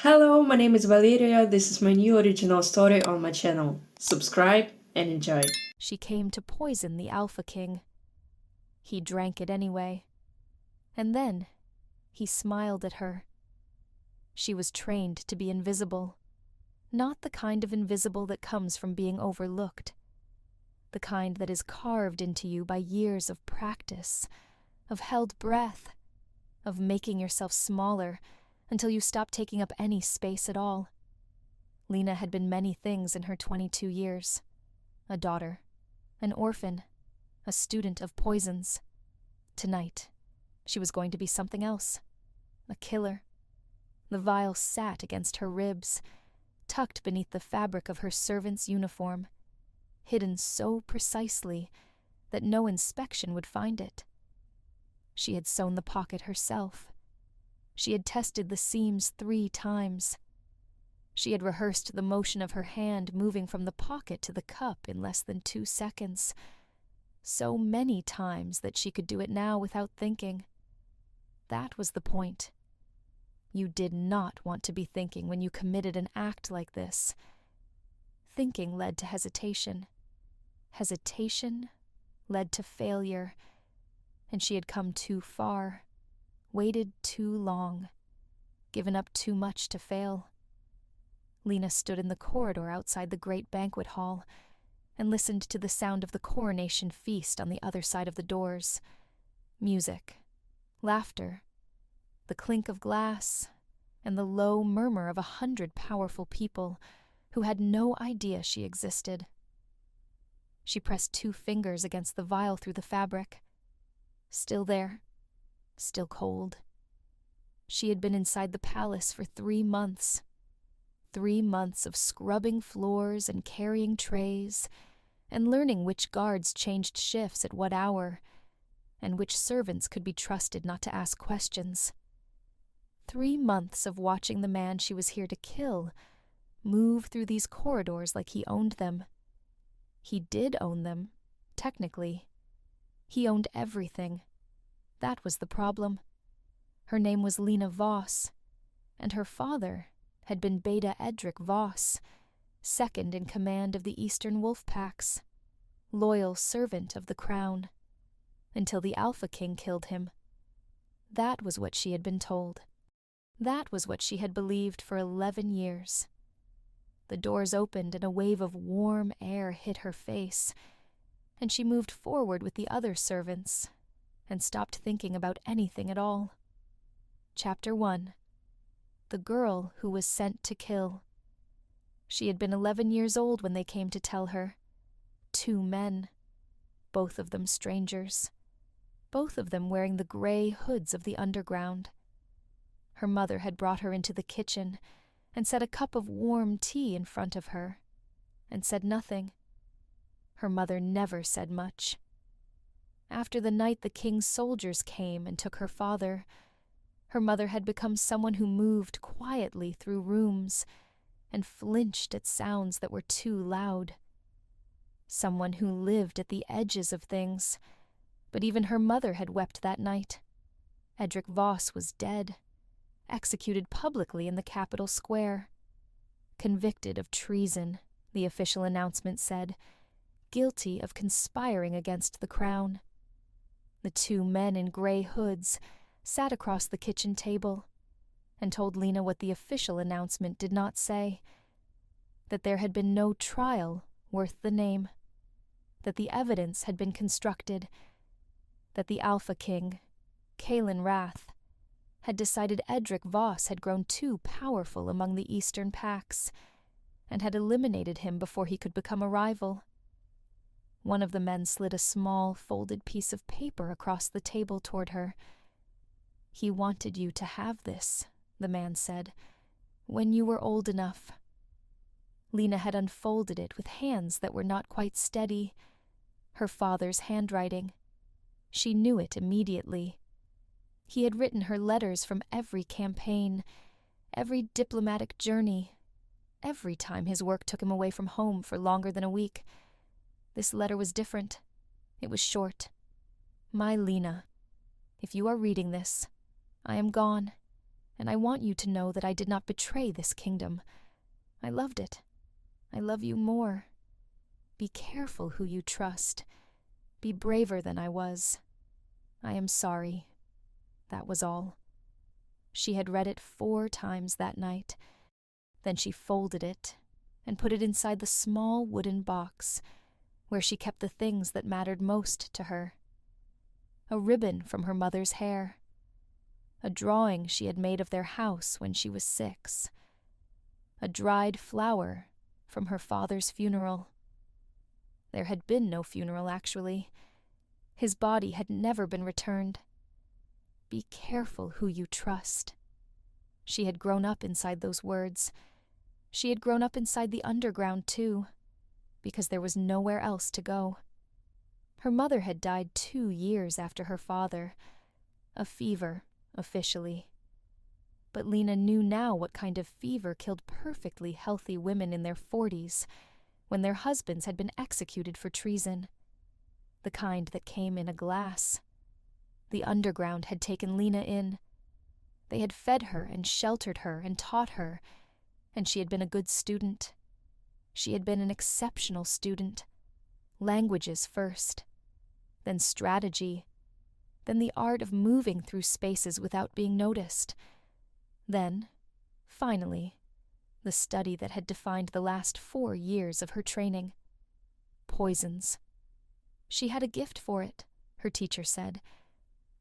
Hello, my name is Valeria. This is my new original story on my channel. Subscribe and enjoy. She came to poison the Alpha King. He drank it anyway. And then he smiled at her. She was trained to be invisible. Not the kind of invisible that comes from being overlooked. The kind that is carved into you by years of practice, of held breath, of making yourself smaller until you stop taking up any space at all. Lina had been many things in her 22 years. A daughter, an orphan, a student of poisons. Tonight, she was going to be something else. A killer. The vial sat against her ribs, tucked beneath the fabric of her servant's uniform, hidden so precisely that no inspection would find it. She had sewn the pocket herself. She had tested the seams 3 times. She had rehearsed the motion of her hand moving from the pocket to the cup in less than 2 seconds, so many times that she could do it now without thinking. That was the point. You did not want to be thinking when you committed an act like this. Thinking led to hesitation. Hesitation led to failure. And she had come too far, waited too long, given up too much to fail. Lina stood in the corridor outside the great banquet hall and listened to the sound of the coronation feast on the other side of the doors. Music, laughter, the clink of glass, and the low murmur of 100 powerful people who had no idea she existed. She pressed 2 fingers against the vial through the fabric. Still there, still cold. She had been inside the palace for 3 months. 3 months of scrubbing floors and carrying trays, and learning which guards changed shifts at what hour, and which servants could be trusted not to ask questions. 3 months of watching the man she was here to kill move through these corridors like he owned them. He did own them, technically. He owned everything. That was the problem. Her name was Lina Voss, and her father had been Beta Edric Voss, second in command of the Eastern Wolf Packs, loyal servant of the crown, until the Alpha King killed him. That was what she had been told. That was what she had believed for 11 years. The doors opened and a wave of warm air hit her face, and she moved forward with the other servants and stopped thinking about anything at all. Chapter 1. The Girl Who Was Sent to Kill. She had been 11 years old when they came to tell her. 2 men, both of them strangers, both of them wearing the gray hoods of the underground. Her mother had brought her into the kitchen and set a cup of warm tea in front of her, and said nothing. Her mother never said much. After the night the king's soldiers came and took her father, her mother had become someone who moved quietly through rooms and flinched at sounds that were too loud. Someone who lived at the edges of things, but even her mother had wept that night. Edric Voss was dead, executed publicly in the capital square. Convicted of treason, the official announcement said, guilty of conspiring against the crown. The 2 men in gray hoods sat across the kitchen table and told Lina what the official announcement did not say, that there had been no trial worth the name, that the evidence had been constructed, that the Alpha King, Kalen Rath, had decided Edric Voss had grown too powerful among the Eastern Packs and had eliminated him before he could become a rival. One of the men slid a small, folded piece of paper across the table toward her. He wanted you to have this, the man said, when you were old enough. Lina had unfolded it with hands that were not quite steady. Her father's handwriting. She knew it immediately. He had written her letters from every campaign, every diplomatic journey, every time his work took him away from home for longer than a week. This letter was different. It was short. My Lina, if you are reading this, I am gone. and I want you to know that I did not betray this kingdom. I loved it. I love you more. Be careful who you trust. Be braver than I was. I am sorry. That was all. She had read it 4 times that night. Then she folded it and put it inside the small wooden box where she kept the things that mattered most to her. A ribbon from her mother's hair. A drawing she had made of their house when she was 6. A dried flower from her father's funeral. There had been no funeral, actually. His body had never been returned. Be careful who you trust. She had grown up inside those words. She had grown up inside the underground, too, because there was nowhere else to go. Her mother had died 2 years after her father. A fever, officially. But Lina knew now what kind of fever killed perfectly healthy women in their 40s, when their husbands had been executed for treason. The kind that came in a glass. The underground had taken Lina in. They had fed her and sheltered her and taught her, and she had been a good student. She had been an exceptional student. Languages first, then strategy, then the art of moving through spaces without being noticed. Then, finally, the study that had defined the last 4 years of her training. Poisons. She had a gift for it, her teacher said.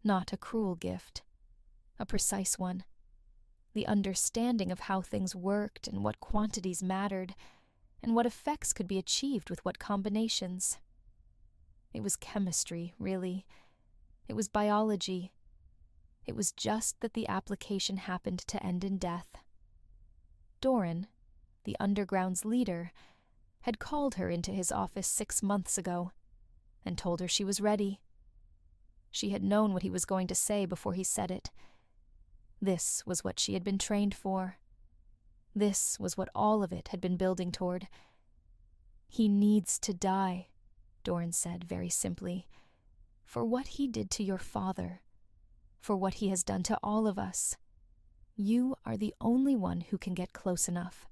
Not a cruel gift. A precise one. The understanding of how things worked and what quantities mattered, and what effects could be achieved with what combinations. It was chemistry, really. It was biology. It was just that the application happened to end in death. Doran, the underground's leader, had called her into his office 6 months ago and told her she was ready. She had known what he was going to say before he said it. This was what she had been trained for. This was what all of it had been building toward. He needs to die, Doran said very simply, for what he did to your father, for what he has done to all of us. You are the only one who can get close enough.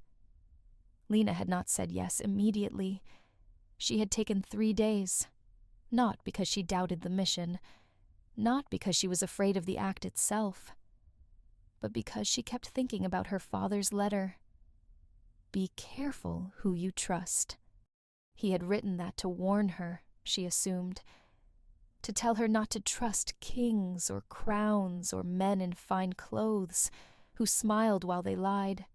Lina had not said yes immediately. She had taken 3 days, not because she doubted the mission, not because she was afraid of the act itself, but because she kept thinking about her father's letter. Be careful who you trust. He had written that to warn her, she assumed, to tell her not to trust kings or crowns or men in fine clothes who smiled while they lied.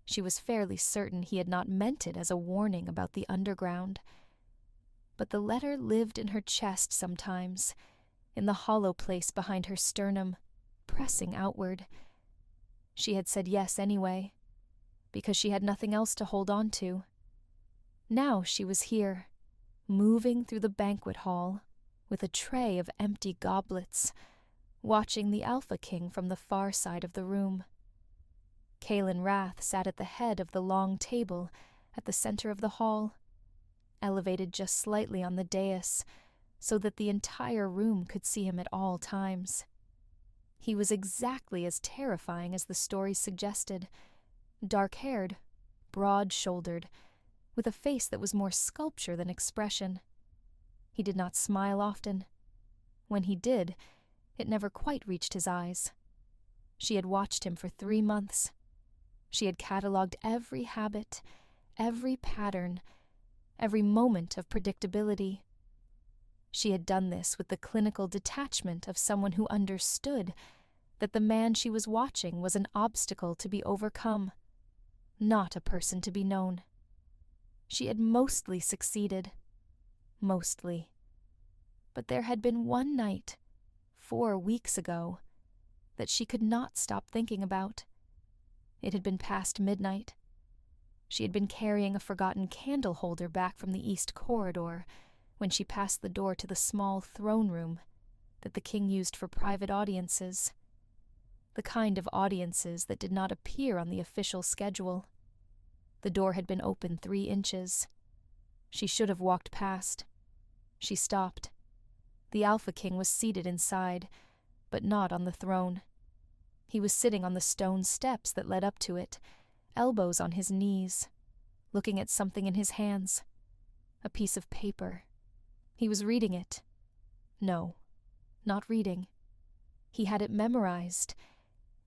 She was fairly certain he had not meant it as a warning about the underground. But the letter lived in her chest sometimes, in the hollow place behind her sternum, pressing outward. She had said yes anyway, because she had nothing else to hold on to. Now she was here, moving through the banquet hall, with a tray of empty goblets, watching the Alpha King from the far side of the room. Kaelin Rath sat at the head of the long table at the center of the hall, elevated just slightly on the dais, so that the entire room could see him at all times. He was exactly as terrifying as the story suggested, dark-haired, broad-shouldered, with a face that was more sculpture than expression. He did not smile often. When he did, it never quite reached his eyes. She had watched him for 3 months. She had catalogued every habit, every pattern, every moment of predictability. She had done this with the clinical detachment of someone who understood that the man she was watching was an obstacle to be overcome, not a person to be known. She had mostly succeeded. Mostly. But there had been one night, 4 weeks ago, that she could not stop thinking about. It had been past midnight. She had been carrying a forgotten candle holder back from the east corridor when she passed the door to the small throne room that the king used for private audiences, the kind of audiences that did not appear on the official schedule. The door had been open 3 inches. She should have walked past. She stopped. The Alpha King was seated inside, but not on the throne. He was sitting on the stone steps that led up to it, elbows on his knees, looking at something in his hands. A piece of paper. He was reading it. No, not reading. He had it memorized.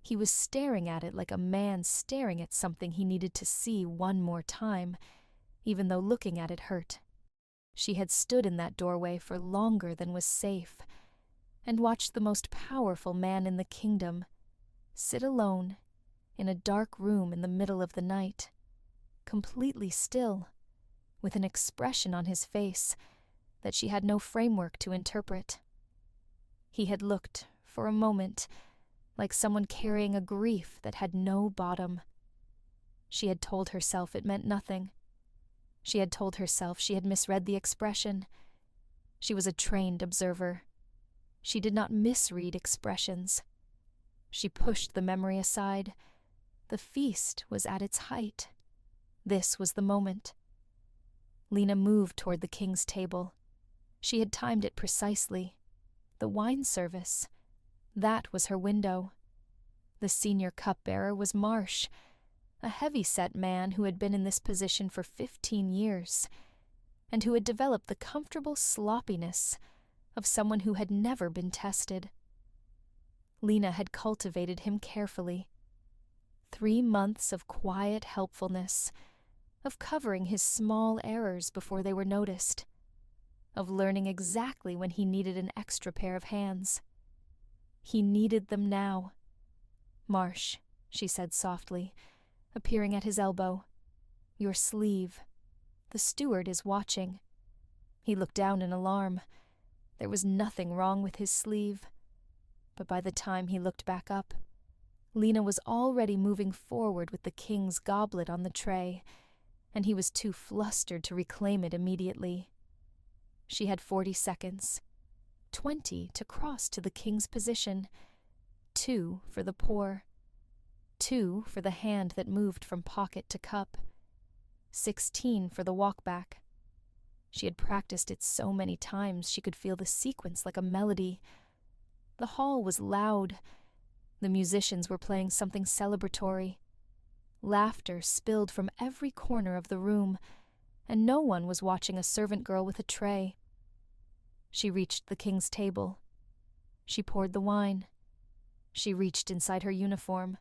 He was staring at it like a man staring at something he needed to see one more time, even though looking at it hurt. She had stood in that doorway for longer than was safe, and watched the most powerful man in the kingdom sit alone in a dark room in the middle of the night, completely still, with an expression on his face that she had no framework to interpret. He had looked, for a moment, like someone carrying a grief that had no bottom. She had told herself it meant nothing. She had told herself she had misread the expression. She was a trained observer. She did not misread expressions. She pushed the memory aside. The feast was at its height. This was the moment. Lina moved toward the king's table. She had timed it precisely. The wine service. That was her window. The senior cupbearer was Marsh, a heavy-set man who had been in this position for 15 years, and who had developed the comfortable sloppiness of someone who had never been tested. Lina had cultivated him carefully. 3 months of quiet helpfulness, of covering his small errors before they were noticed, of learning exactly when he needed an extra pair of hands. He needed them now. "Marsh," she said softly, appearing at his elbow. "Your sleeve. The steward is watching." He looked down in alarm. There was nothing wrong with his sleeve. But by the time he looked back up, Lina was already moving forward with the king's goblet on the tray, and he was too flustered to reclaim it immediately. She had 40 seconds, 20 to cross to the king's position, 2 for the pour, 2 for the hand that moved from pocket to cup, 16 for the walk back. She had practiced it so many times she could feel the sequence like a melody. The hall was loud. The musicians were playing something celebratory. Laughter spilled from every corner of the room, and no one was watching a servant girl with a tray. She reached the king's table. She poured the wine. She reached inside her uniform,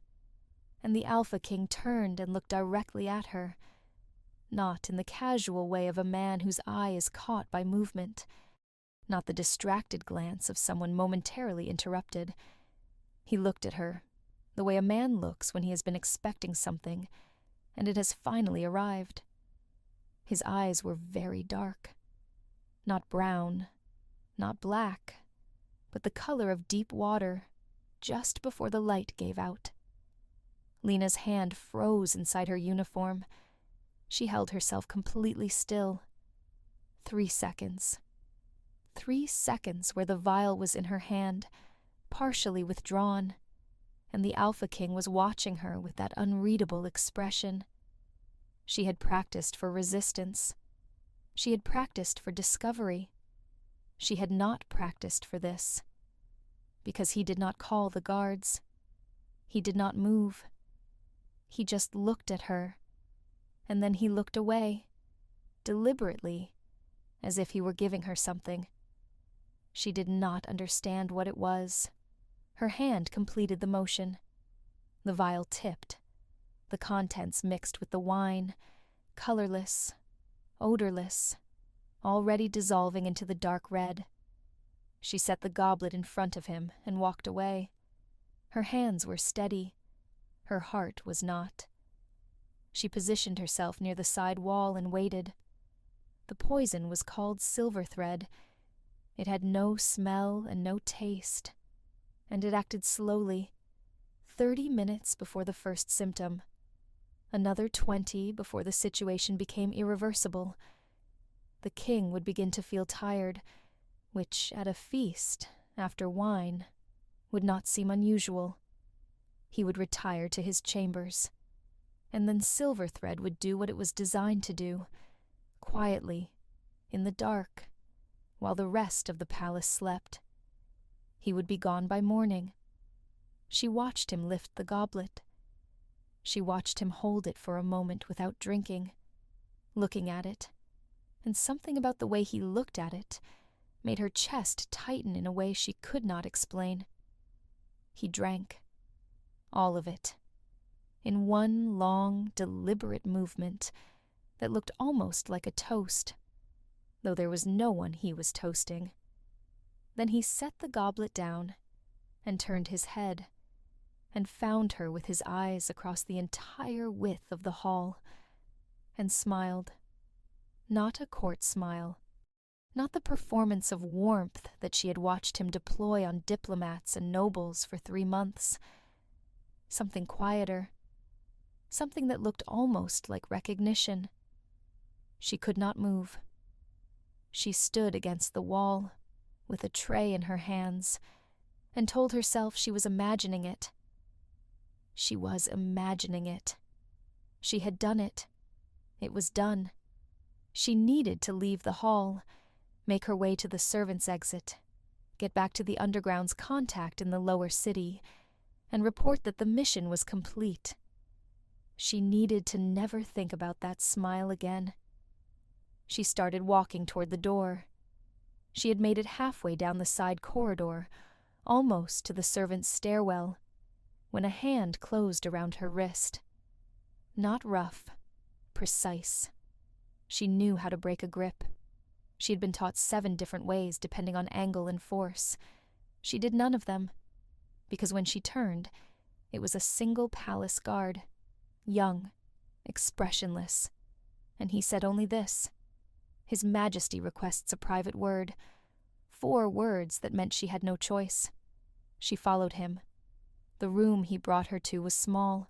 and the Alpha King turned and looked directly at her, not in the casual way of a man whose eye is caught by movement, not the distracted glance of someone momentarily interrupted. He looked at her, the way a man looks when he has been expecting something, and it has finally arrived. His eyes were very dark. Not brown, not black, but the color of deep water, just before the light gave out. Lina's hand froze inside her uniform. She held herself completely still. 3 seconds. 3 seconds where the vial was in her hand, partially withdrawn, and the Alpha King was watching her with that unreadable expression. She had practiced for resistance. She had practiced for discovery. She had not practiced for this, because he did not call the guards. He did not move. He just looked at her, and then he looked away, deliberately, as if he were giving her something. She did not understand what it was. Her hand completed the motion. The vial tipped. The contents mixed with the wine, colorless, odorless, already dissolving into the dark red. She set the goblet in front of him and walked away. Her hands were steady. Her heart was not. She positioned herself near the side wall and waited. The poison was called Silverthread. It had no smell and no taste, and it acted slowly, 30 minutes before the first symptom, another 20 before the situation became irreversible. The king would begin to feel tired, which at a feast, after wine, would not seem unusual. He would retire to his chambers, and then Silverthread would do what it was designed to do, quietly, in the dark, while the rest of the palace slept. He would be gone by morning. She watched him lift the goblet. She watched him hold it for a moment without drinking, looking at it, and something about the way he looked at it made her chest tighten in a way she could not explain. He drank. All of it. In one long, deliberate movement that looked almost like a toast, though there was no one he was toasting. Then he set the goblet down and turned his head and found her with his eyes across the entire width of the hall and smiled. Not a court smile. Not the performance of warmth that she had watched him deploy on diplomats and nobles for 3 months. Something quieter. Something that looked almost like recognition. She could not move. She stood against the wall, with a tray in her hands, and told herself she was imagining it. She was imagining it. She had done it. It was done. She needed to leave the hall, make her way to the servants' exit, get back to the underground's contact in the lower city, and report that the mission was complete. She needed to never think about that smile again. She started walking toward the door. She had made it halfway down the side corridor, almost to the servants' stairwell, when a hand closed around her wrist. Not rough, precise. She knew how to break a grip. She had been taught 7 different ways depending on angle and force. She did none of them, because when she turned, it was a single palace guard, young, expressionless, and he said only this: "His Majesty requests a private word." 4 words that meant she had no choice. She followed him. The room he brought her to was small,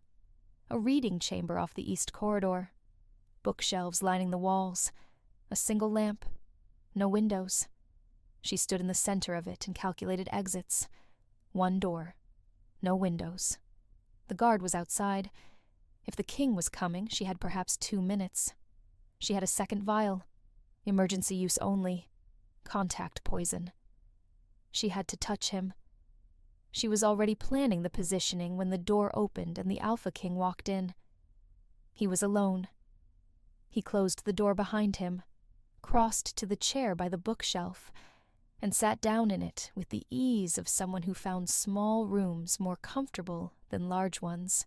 a reading chamber off the east corridor, bookshelves lining the walls, a single lamp, no windows. She stood in the center of it and calculated exits. 1 door, no windows. The guard was outside. If the king was coming, she had perhaps 2 minutes. She had a second vial. Emergency use only. Contact poison. She had to touch him. She was already planning the positioning when the door opened and the Alpha King walked in. He was alone. He closed the door behind him, crossed to the chair by the bookshelf, and sat down in it with the ease of someone who found small rooms more comfortable than large ones.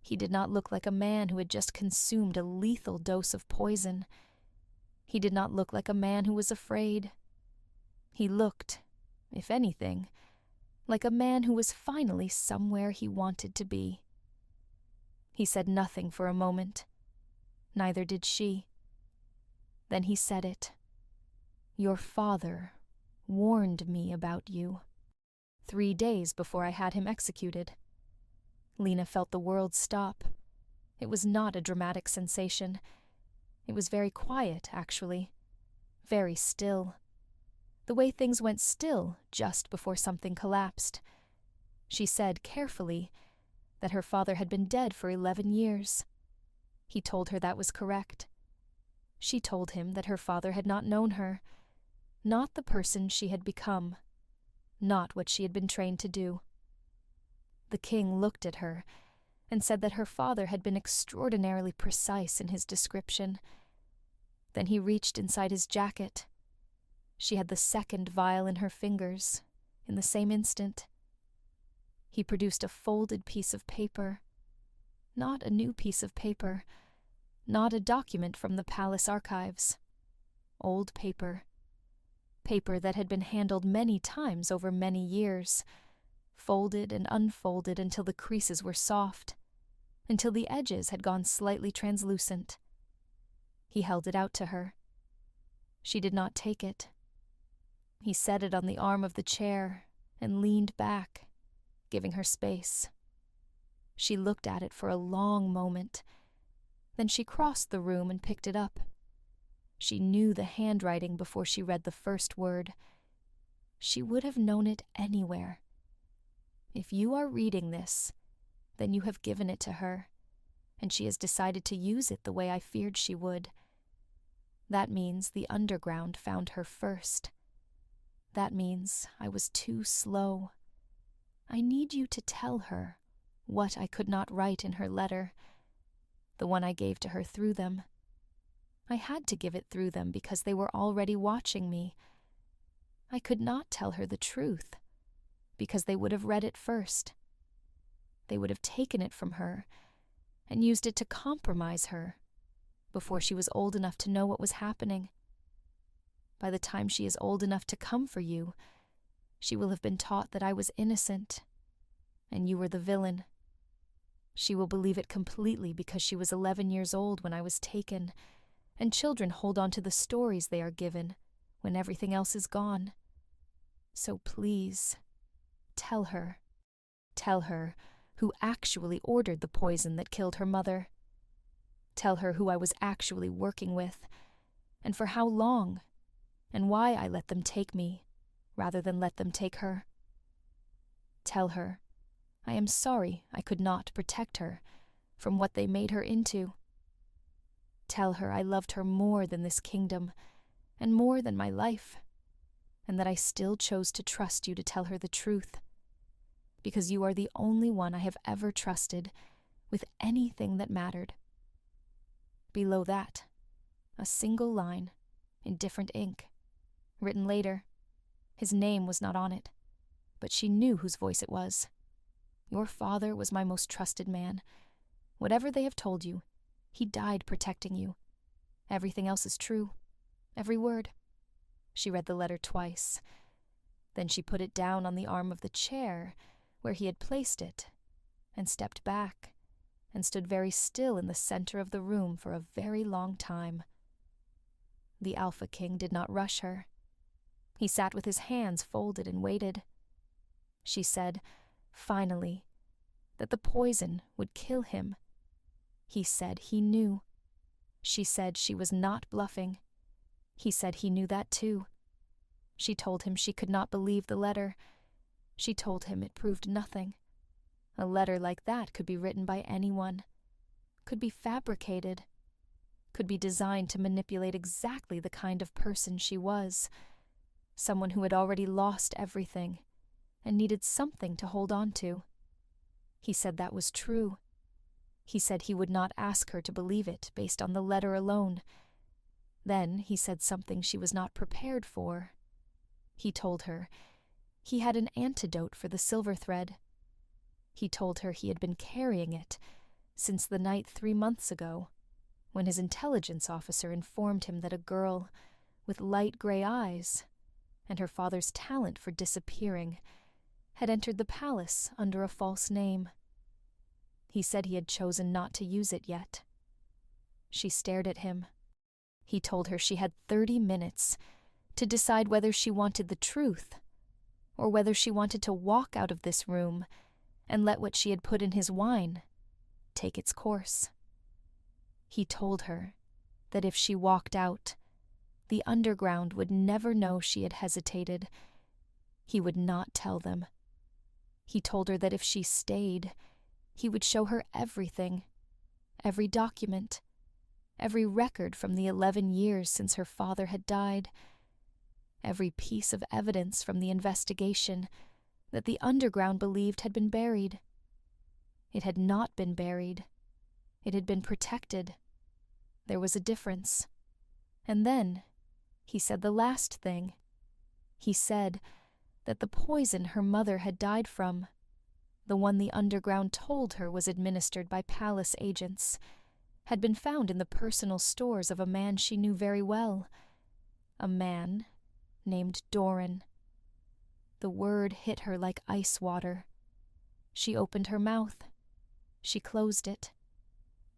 He did not look like a man who had just consumed a lethal dose of poison. He did not look like a man who was afraid. He looked, if anything, like a man who was finally somewhere he wanted to be. He said nothing for a moment. Neither did she. Then he said it. "Your father warned me about you 3 days before I had him executed." Lina felt the world stop. It was not a dramatic sensation. It was very quiet, actually. Very still. The way things went still just before something collapsed. She said carefully that her father had been dead for 11 years. He told her that was correct. She told him that her father had not known her, not the person she had become, not what she had been trained to do. The king looked at her and said that her father had been extraordinarily precise in his description. Then he reached inside his jacket. She had the second vial in her fingers, in the same instant. He produced a folded piece of paper. Not a new piece of paper. Not a document from the palace archives. Old paper. Paper that had been handled many times over many years, folded and unfolded until the creases were soft, until the edges had gone slightly translucent. He held it out to her. She did not take it. He set it on the arm of the chair and leaned back, giving her space. She looked at it for a long moment. Then she crossed the room and picked it up. She knew the handwriting before she read the first word. She would have known it anywhere. If you are reading this, then you have given it to her, and she has decided to use it the way I feared she would. That means the underground found her first. That means I was too slow. I need you to tell her what I could not write in her letter, the one I gave to her through them. I had to give it through them because they were already watching me. I could not tell her the truth because they would have read it first. They would have taken it from her and used it to compromise her before she was old enough to know what was happening. By the time she is old enough to come for you, she will have been taught that I was innocent and you were the villain. She will believe it completely because she was 11 years old when I was taken, and children hold on to the stories they are given when everything else is gone. So please, tell her who actually ordered the poison that killed her mother. Tell her who I was actually working with, and for how long, and why I let them take me rather than let them take her. Tell her I am sorry I could not protect her from what they made her into. Tell her I loved her more than this kingdom and more than my life, and that I still chose to trust you to tell her the truth, because you are the only one I have ever trusted with anything that mattered. Below that, a single line in different ink, written later. His name was not on it, but she knew whose voice it was. Your father was my most trusted man. Whatever they have told you, he died protecting you. Everything else is true. Every word. She read the letter twice. Then she put it down on the arm of the chair where he had placed it, and stepped back, and stood very still in the center of the room for a very long time. The Alpha King did not rush her. He sat with his hands folded and waited. She said, finally, that the poison would kill him. He said he knew. She said she was not bluffing. He said he knew that too. She told him she could not believe the letter. She told him it proved nothing. A letter like that could be written by anyone, could be fabricated, could be designed to manipulate exactly the kind of person she was, someone who had already lost everything and needed something to hold on to. He said that was true. He said he would not ask her to believe it based on the letter alone. Then he said something she was not prepared for. He told her he had an antidote for the Silverthread. He told her he had been carrying it since the night 3 months ago, when his intelligence officer informed him that a girl with light gray eyes and her father's talent for disappearing had entered the palace under a false name. He said he had chosen not to use it yet. She stared at him. He told her she had 30 minutes to decide whether she wanted the truth, or whether she wanted to walk out of this room and let what she had put in his wine take its course. He told her that if she walked out, the underground would never know she had hesitated. He would not tell them. He told her that if she stayed, he would show her everything, every document, every record from the 11 years since her father had died, every piece of evidence from the investigation that the underground believed had been buried. It had not been buried. It had been protected. There was a difference. And then he said the last thing. He said that the poison her mother had died from, the one the underground told her was administered by palace agents, had been found in the personal stores of a man she knew very well, a man named Doran. The word hit her like ice water. She opened her mouth. She closed it.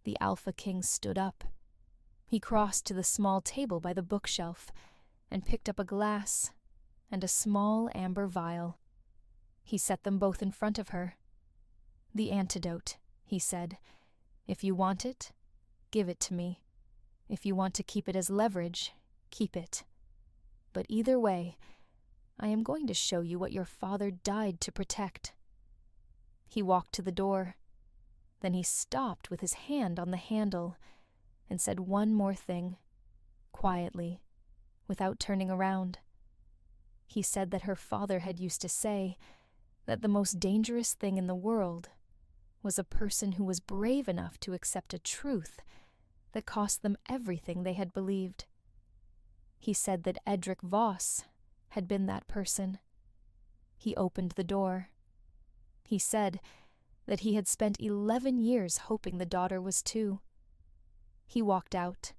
The Alpha King stood up. He crossed to the small table by the bookshelf and picked up a glass and a small amber vial. He set them both in front of her. "The antidote," he said. "If you want it, give it to me. If you want to keep it as leverage, keep it. But either way, I am going to show you what your father died to protect." He walked to the door. Then he stopped with his hand on the handle and said one more thing, quietly, without turning around. He said that her father had used to say that the most dangerous thing in the world was a person who was brave enough to accept a truth that cost them everything they had believed. He said that Lina Voss had been that person. He opened the door. He said that he had spent 11 years hoping the daughter was too. He walked out.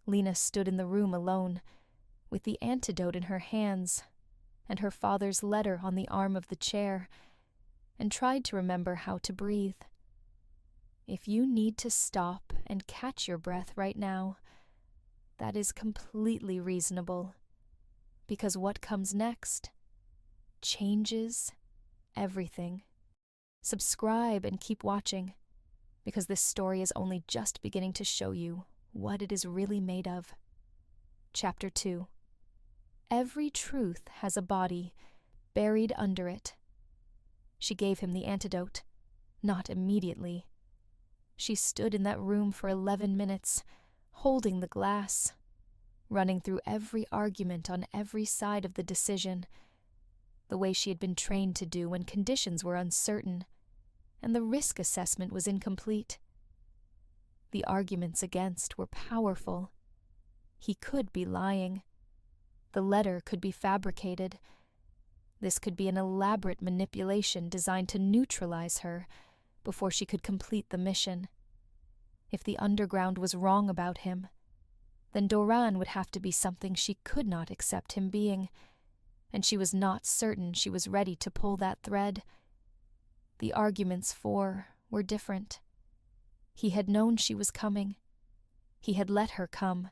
Lina stood in the room alone, with the antidote in her hands and her father's letter on the arm of the chair, and tried to remember how to breathe. If you need to stop and catch your breath right now, that is completely reasonable, because what comes next changes everything. Subscribe and keep watching, because this story is only just beginning to show you what it is really made of. Chapter 2. Every truth has a body buried under it. She gave him the antidote, not immediately. She stood in that room for 11 minutes, holding the glass, running through every argument on every side of the decision, the way she had been trained to do when conditions were uncertain and the risk assessment was incomplete. The arguments against were powerful. He could be lying. The letter could be fabricated. This could be an elaborate manipulation designed to neutralize her before she could complete the mission. If the underground was wrong about him, then Doran would have to be something she could not accept him being, and she was not certain she was ready to pull that thread. The arguments for were different. He had known she was coming. He had let her come.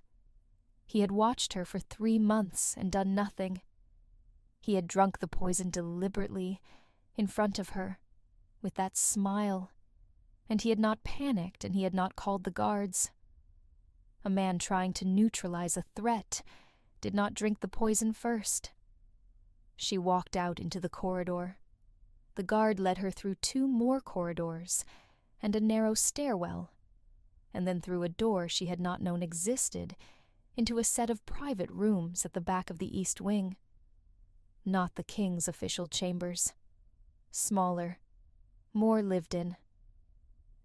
He had watched her for 3 months and done nothing. He had drunk the poison deliberately, in front of her, with that smile, and he had not panicked and he had not called the guards. A man trying to neutralize a threat did not drink the poison first. She walked out into the corridor. The guard led her through 2 more corridors and a narrow stairwell, and then through a door she had not known existed into a set of private rooms at the back of the east wing. Not the king's official chambers. Smaller, more lived in.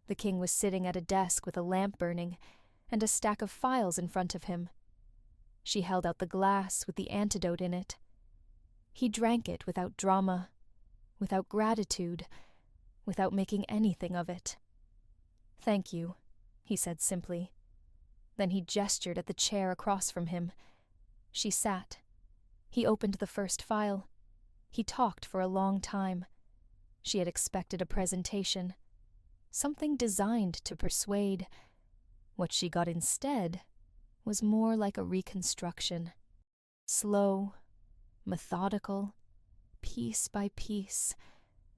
The king was sitting at a desk with a lamp burning and a stack of files in front of him. She held out the glass with the antidote in it. He drank it without drama, without gratitude, without making anything of it. "Thank you," he said simply. Then he gestured at the chair across from him. She sat. He opened the first file. He talked for a long time. She had expected a presentation, something designed to persuade. What she got instead was more like a reconstruction. Slow, methodical, piece by piece,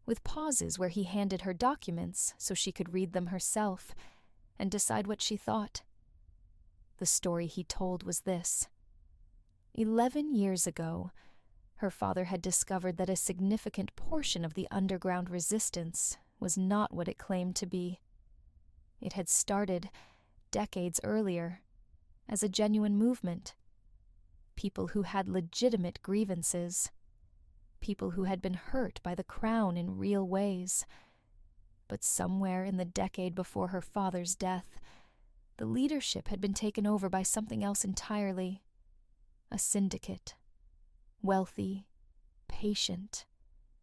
with pauses where he handed her documents so she could read them herself and decide what she thought. The story he told was this. 11 years ago, her father had discovered that a significant portion of the underground resistance was not what it claimed to be. It had started decades earlier as a genuine movement. People who had legitimate grievances. People who had been hurt by the crown in real ways. But somewhere in the decade before her father's death, the leadership had been taken over by something else entirely. A syndicate. Wealthy, patient,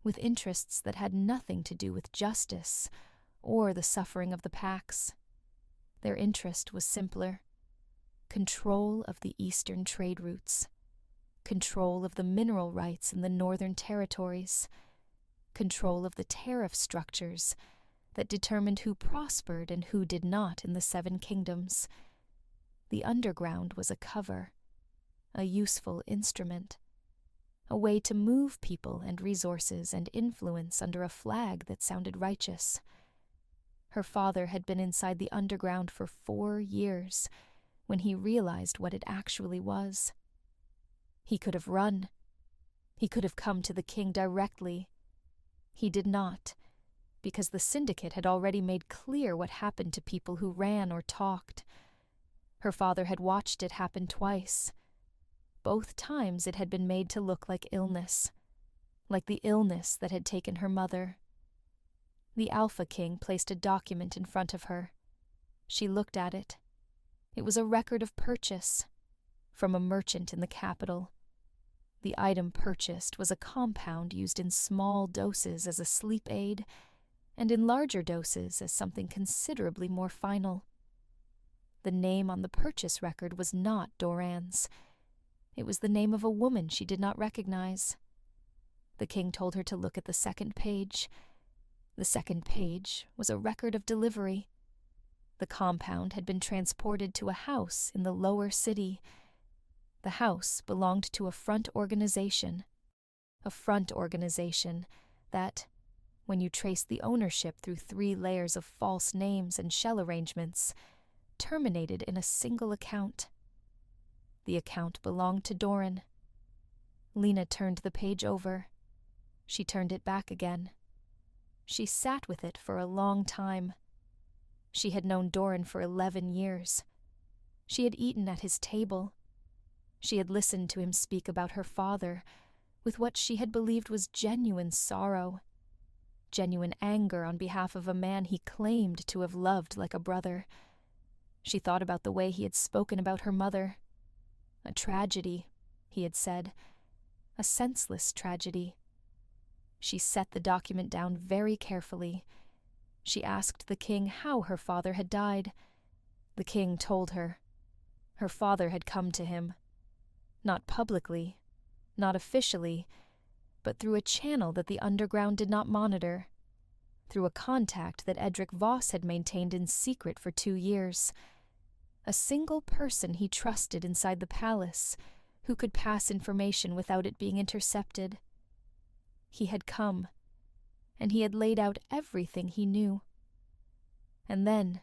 with interests that had nothing to do with justice or the suffering of the Pax. Their interest was simpler. Control of the eastern trade routes. Control of the mineral rights in the northern territories. Control of the tariff structures that determined who prospered and who did not in the 7 kingdoms. The underground was a cover, a useful instrument, a way to move people and resources and influence under a flag that sounded righteous. Her father had been inside the underground for 4 years when he realized what it actually was. He could have run. He could have come to the king directly. He did not, because the syndicate had already made clear what happened to people who ran or talked. Her father had watched it happen twice. Both times it had been made to look like illness. like the illness that had taken her mother. The Alpha King placed a document in front of her. She looked at it. It was a record of purchase from a merchant in the capital. The item purchased was a compound used in small doses as a sleep aid and in larger doses as something considerably more final. The name on the purchase record was not Doran's. It was the name of a woman she did not recognize. The king told her to look at the second page. The second page was a record of delivery. The compound had been transported to a house in the lower city. The house belonged to a front organization that, when you traced the ownership through 3 layers of false names and shell arrangements, terminated in a single account. The account belonged to Doran. Lina turned the page over. She turned it back again. She sat with it for a long time. She had known Doran for 11 years. She had eaten at his table. She had listened to him speak about her father with what she had believed was genuine sorrow, genuine anger on behalf of a man he claimed to have loved like a brother. She thought about the way he had spoken about her mother. A tragedy, he had said. A senseless tragedy. She set the document down very carefully. She asked the king how her father had died. The king told her. Her father had come to him. Not publicly, not officially, but through a channel that the underground did not monitor. Through a contact that Edric Voss had maintained in secret for 2 years. A single person he trusted inside the palace, who could pass information without it being intercepted. He had come, and he had laid out everything he knew. And then,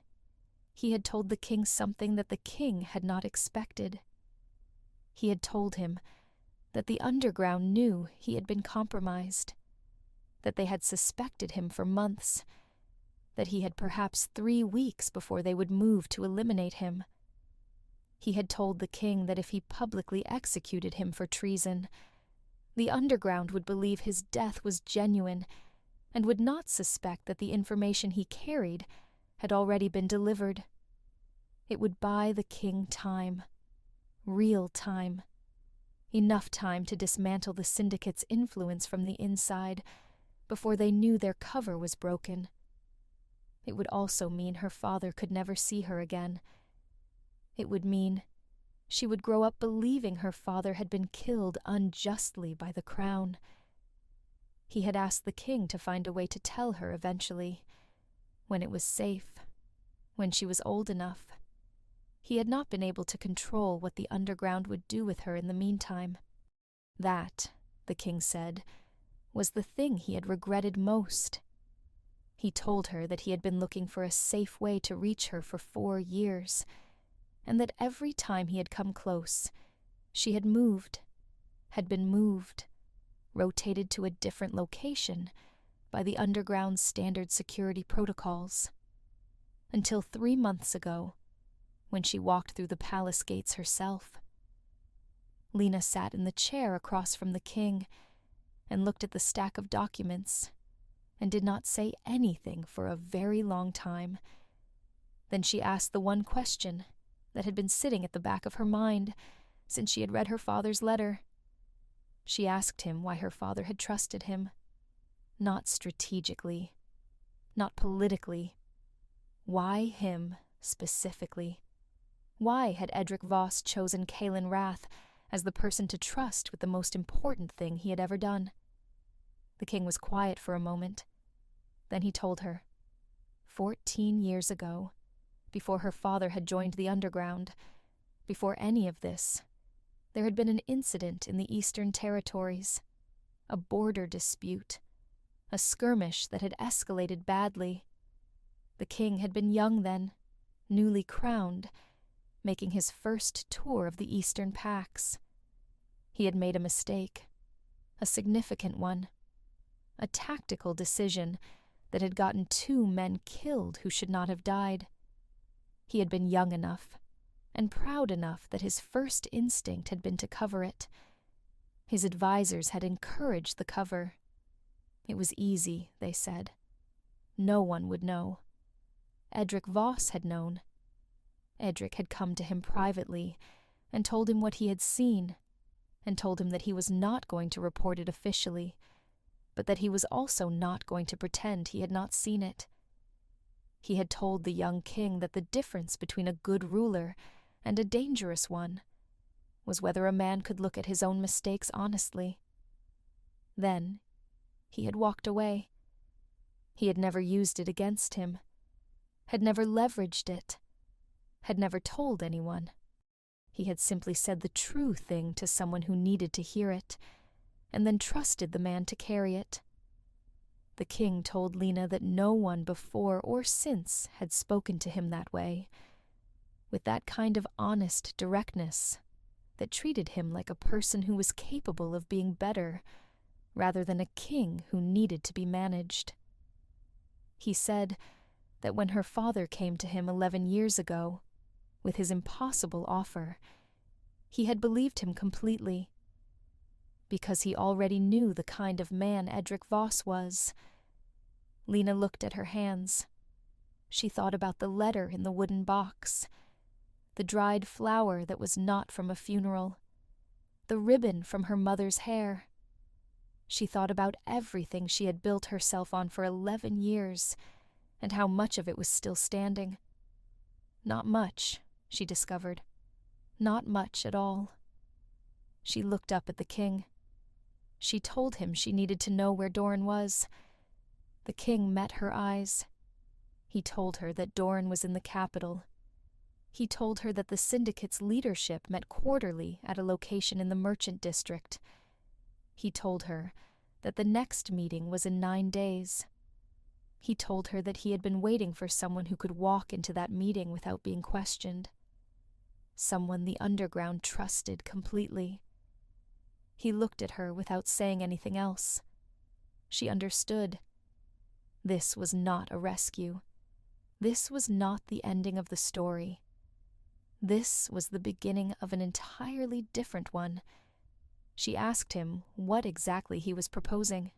he had told the king something that the king had not expected. He had told him that the underground knew he had been compromised, that they had suspected him for months, that he had perhaps 3 weeks before they would move to eliminate him. He had told the king that if he publicly executed him for treason, the underground would believe his death was genuine and would not suspect that the information he carried had already been delivered. It would buy the king time, real time, enough time to dismantle the syndicate's influence from the inside before they knew their cover was broken. It would also mean her father could never see her again. It would mean she would grow up believing her father had been killed unjustly by the crown. He had asked the king to find a way to tell her eventually, when it was safe, when she was old enough. He had not been able to control what the underground would do with her in the meantime. That, the king said, was the thing he had regretted most. He told her that he had been looking for a safe way to reach her for 4 years, and that every time he had come close, she had been moved, rotated to a different location by the underground's standard security protocols. Until 3 months ago, when she walked through the palace gates herself. Lina sat in the chair across from the king and looked at the stack of documents and did not say anything for a very long time. Then she asked the one question that had been sitting at the back of her mind since she had read her father's letter. She asked him why her father had trusted him. Not strategically, not politically. Why him specifically? Why had Edric Voss chosen Kaelin Rath as the person to trust with the most important thing he had ever done? The king was quiet for a moment. Then he told her. 14 years ago, before her father had joined the underground, before any of this, there had been an incident in the Eastern Territories, a border dispute, a skirmish that had escalated badly. The king had been young then, newly crowned, making his first tour of the Eastern Pax. He had made a mistake, a significant one, a tactical decision that had gotten 2 men killed who should not have died. He had been young enough and proud enough that his first instinct had been to cover it. His advisors had encouraged the cover. It was easy, they said. No one would know. Edric Voss had known. Edric had come to him privately and told him what he had seen, and told him that he was not going to report it officially, but that he was also not going to pretend he had not seen it. He had told the young king that the difference between a good ruler and a dangerous one was whether a man could look at his own mistakes honestly. Then he had walked away. He had never used it against him, had never leveraged it, had never told anyone. He had simply said the true thing to someone who needed to hear it, and then trusted the man to carry it. The king told Lina that no one before or since had spoken to him that way, with that kind of honest directness that treated him like a person who was capable of being better, rather than a king who needed to be managed. He said that when her father came to him 11 years ago, with his impossible offer, he had believed him completely, because he already knew the kind of man Edric Voss was. Lina looked at her hands. She thought about the letter in the wooden box, the dried flower that was not from a funeral, the ribbon from her mother's hair. She thought about everything she had built herself on for 11 years, and how much of it was still standing. Not much, she discovered. Not much at all. She looked up at the king. She told him she needed to know where Doran was. The king met her eyes. He told her that Doran was in the capital. He told her that the syndicate's leadership met quarterly at a location in the merchant district. He told her that the next meeting was in 9 days. He told her that he had been waiting for someone who could walk into that meeting without being questioned. Someone the underground trusted completely. He looked at her without saying anything else. She understood. This was not a rescue. This was not the ending of the story. This was the beginning of an entirely different one. She asked him what exactly he was proposing.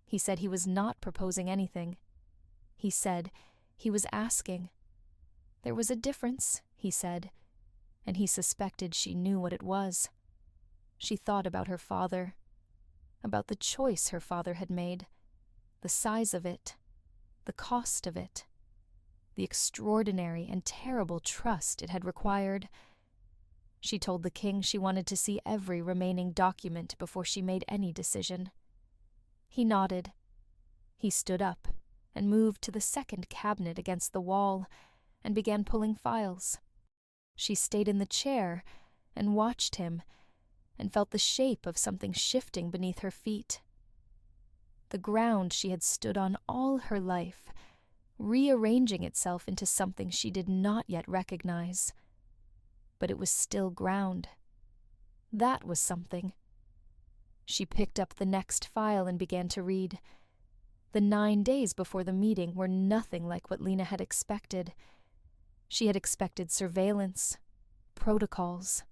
He said he was not proposing anything. He said he was asking. There was a difference, he said, and he suspected she knew what it was. She thought about her father, about the choice her father had made, the size of it, the cost of it, the extraordinary and terrible trust it had required. She told the king she wanted to see every remaining document before she made any decision. He nodded. He stood up and moved to the second cabinet against the wall and began pulling files. She stayed in the chair and watched him and felt the shape of something shifting beneath her feet. The ground she had stood on all her life, rearranging itself into something she did not yet recognize. But it was still ground. That was something. She picked up the next file and began to read. The 9 days before the meeting were nothing like what Lina had expected. She had expected surveillance, protocols,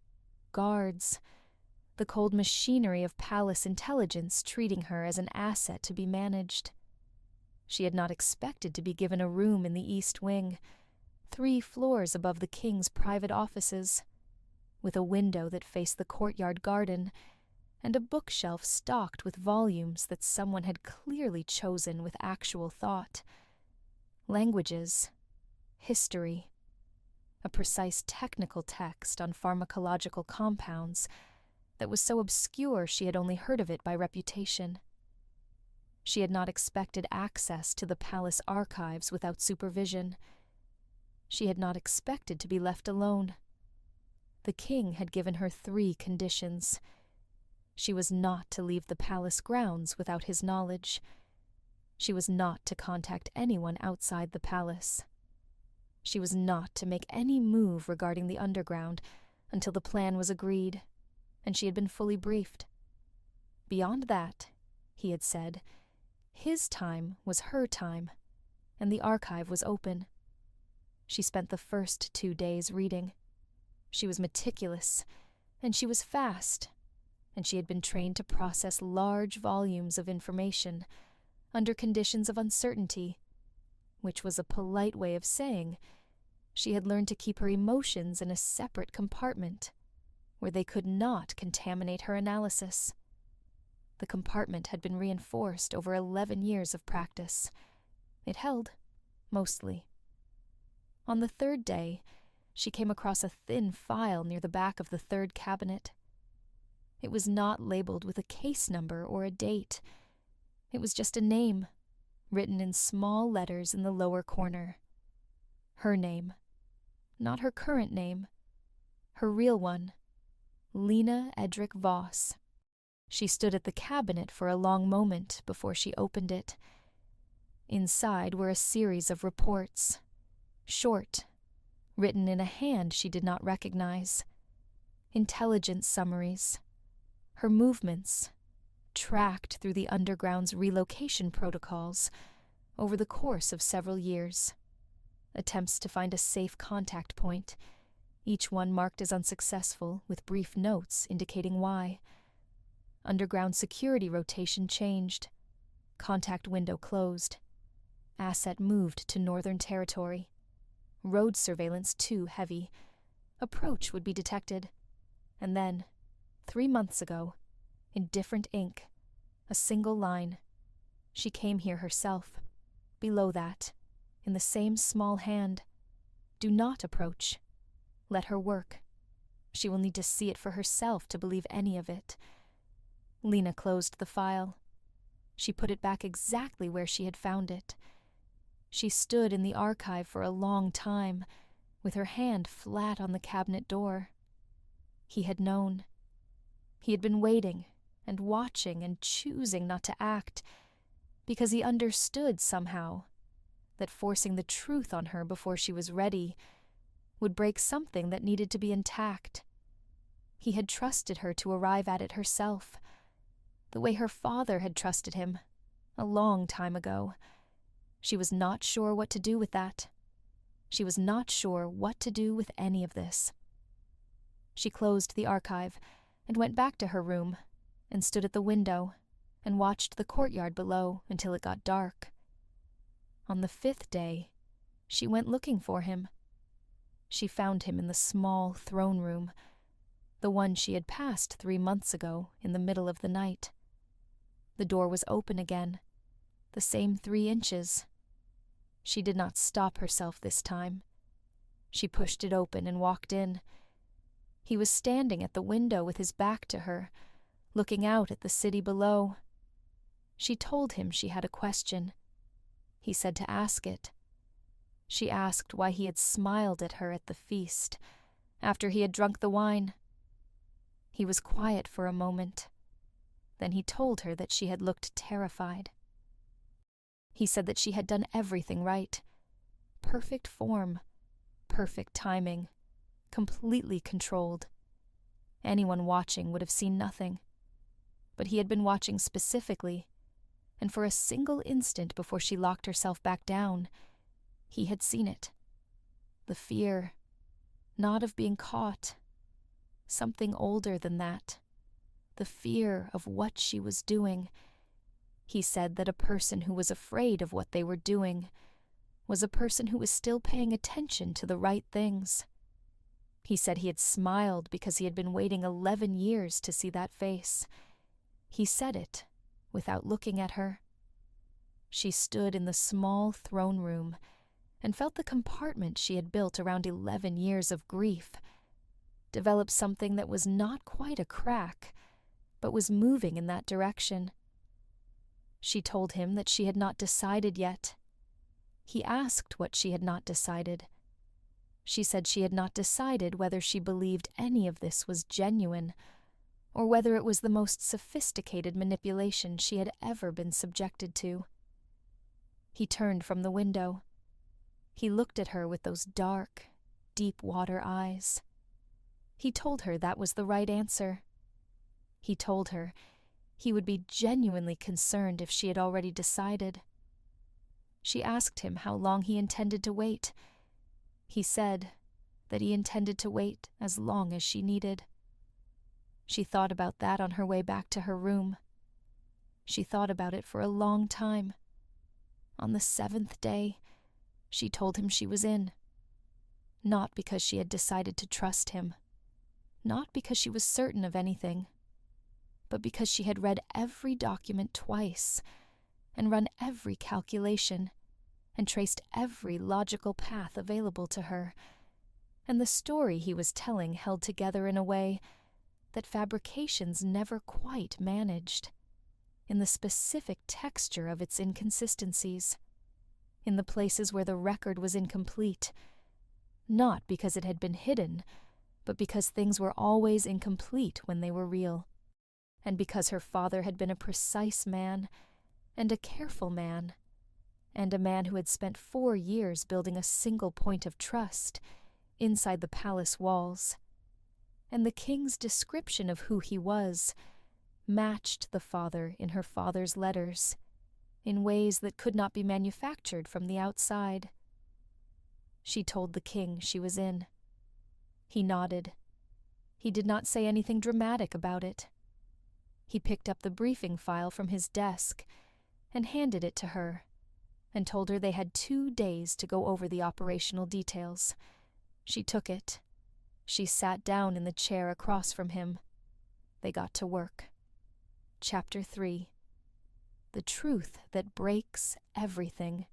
guards, the cold machinery of palace intelligence treating her as an asset to be managed. She had not expected to be given a room in the East Wing, 3 floors above the king's private offices, with a window that faced the courtyard garden, and a bookshelf stocked with volumes that someone had clearly chosen with actual thought. Languages, history, a precise technical text on pharmacological compounds that was so obscure she had only heard of it by reputation. She had not expected access to the palace archives without supervision. She had not expected to be left alone. The king had given her 3 conditions. She was not to leave the palace grounds without his knowledge. She was not to contact anyone outside the palace. She was not to make any move regarding the underground until the plan was agreed, and she had been fully briefed. Beyond that, he had said, his time was her time, and the archive was open. She spent the first 2 days reading. She was meticulous, and she was fast, and she had been trained to process large volumes of information under conditions of uncertainty, which was a polite way of saying she had learned to keep her emotions in a separate compartment where they could not contaminate her analysis. The compartment had been reinforced over 11 years of practice. It held, mostly. On the third day, she came across a thin file near the back of the third cabinet. It was not labeled with a case number or a date. It was just a name, written in small letters in the lower corner. Her name. Not her current name. Her real one. Lina Voss. She stood at the cabinet for a long moment before she opened it. Inside were a series of reports. Short, written in a hand she did not recognize. Intelligence summaries. Her movements, tracked through the underground's relocation protocols over the course of several years. Attempts to find a safe contact point, each one marked as unsuccessful with brief notes indicating why. Underground security rotation changed. Contact window closed. Asset moved to Northern Territory. Road surveillance too heavy. Approach would be detected. And then, 3 months ago, in different ink, a single line. She came here herself. Below that, in the same small hand, do not approach. Let her work. She will need to see it for herself to believe any of it. Lina closed the file. She put it back exactly where she had found it. She stood in the archive for a long time, with her hand flat on the cabinet door. He had known. He had been waiting and watching and choosing not to act, because he understood somehow that forcing the truth on her before she was ready would break something that needed to be intact. He had trusted her to arrive at it herself, the way her father had trusted him, a long time ago. She was not sure what to do with that. She was not sure what to do with any of this. She closed the archive and went back to her room and stood at the window and watched the courtyard below until it got dark. On the 5th day, she went looking for him. She found him in the small throne room, the one she had passed 3 months ago in the middle of the night. The door was open again, the same 3 inches. She did not stop herself this time. She pushed it open and walked in. He was standing at the window with his back to her, looking out at the city below. She told him she had a question. He said to ask it. She asked why he had smiled at her at the feast, after he had drunk the wine. He was quiet for a moment. Then he told her that she had looked terrified. He said that she had done everything right. Perfect form, perfect timing, completely controlled. Anyone watching would have seen nothing. But he had been watching specifically, and for a single instant before she locked herself back down, he had seen it. The fear, not of being caught, something older than that. The fear of what she was doing. He said that a person who was afraid of what they were doing was a person who was still paying attention to the right things. He said he had smiled because he had been waiting 11 years to see that face. He said it without looking at her. She stood in the small throne room and felt the compartment she had built around 11 years of grief develop something that was not quite a crack, but was moving in that direction. She told him that she had not decided yet. He asked what she had not decided. She said she had not decided whether she believed any of this was genuine, or whether it was the most sophisticated manipulation she had ever been subjected to. He turned from the window. He looked at her with those dark, deep-water eyes. He told her that was the right answer. He told her he would be genuinely concerned if she had already decided. She asked him how long he intended to wait. He said that he intended to wait as long as she needed. She thought about that on her way back to her room. She thought about it for a long time. On the 7th day, she told him she was in. Not because she had decided to trust him. Not because she was certain of anything. But because she had read every document twice, and run every calculation, and traced every logical path available to her, and the story he was telling held together in a way that fabrications never quite managed, in the specific texture of its inconsistencies, in the places where the record was incomplete, not because it had been hidden, but because things were always incomplete when they were real, and because her father had been a precise man, and a careful man, and a man who had spent 4 years building a single point of trust inside the palace walls, and the king's description of who he was matched the father in her father's letters, in ways that could not be manufactured from the outside. She told the king she was in. He nodded. He did not say anything dramatic about it. He picked up the briefing file from his desk and handed it to her, and told her they had 2 days to go over the operational details. She took it. She sat down in the chair across from him. They got to work. Chapter 3. The truth that breaks everything.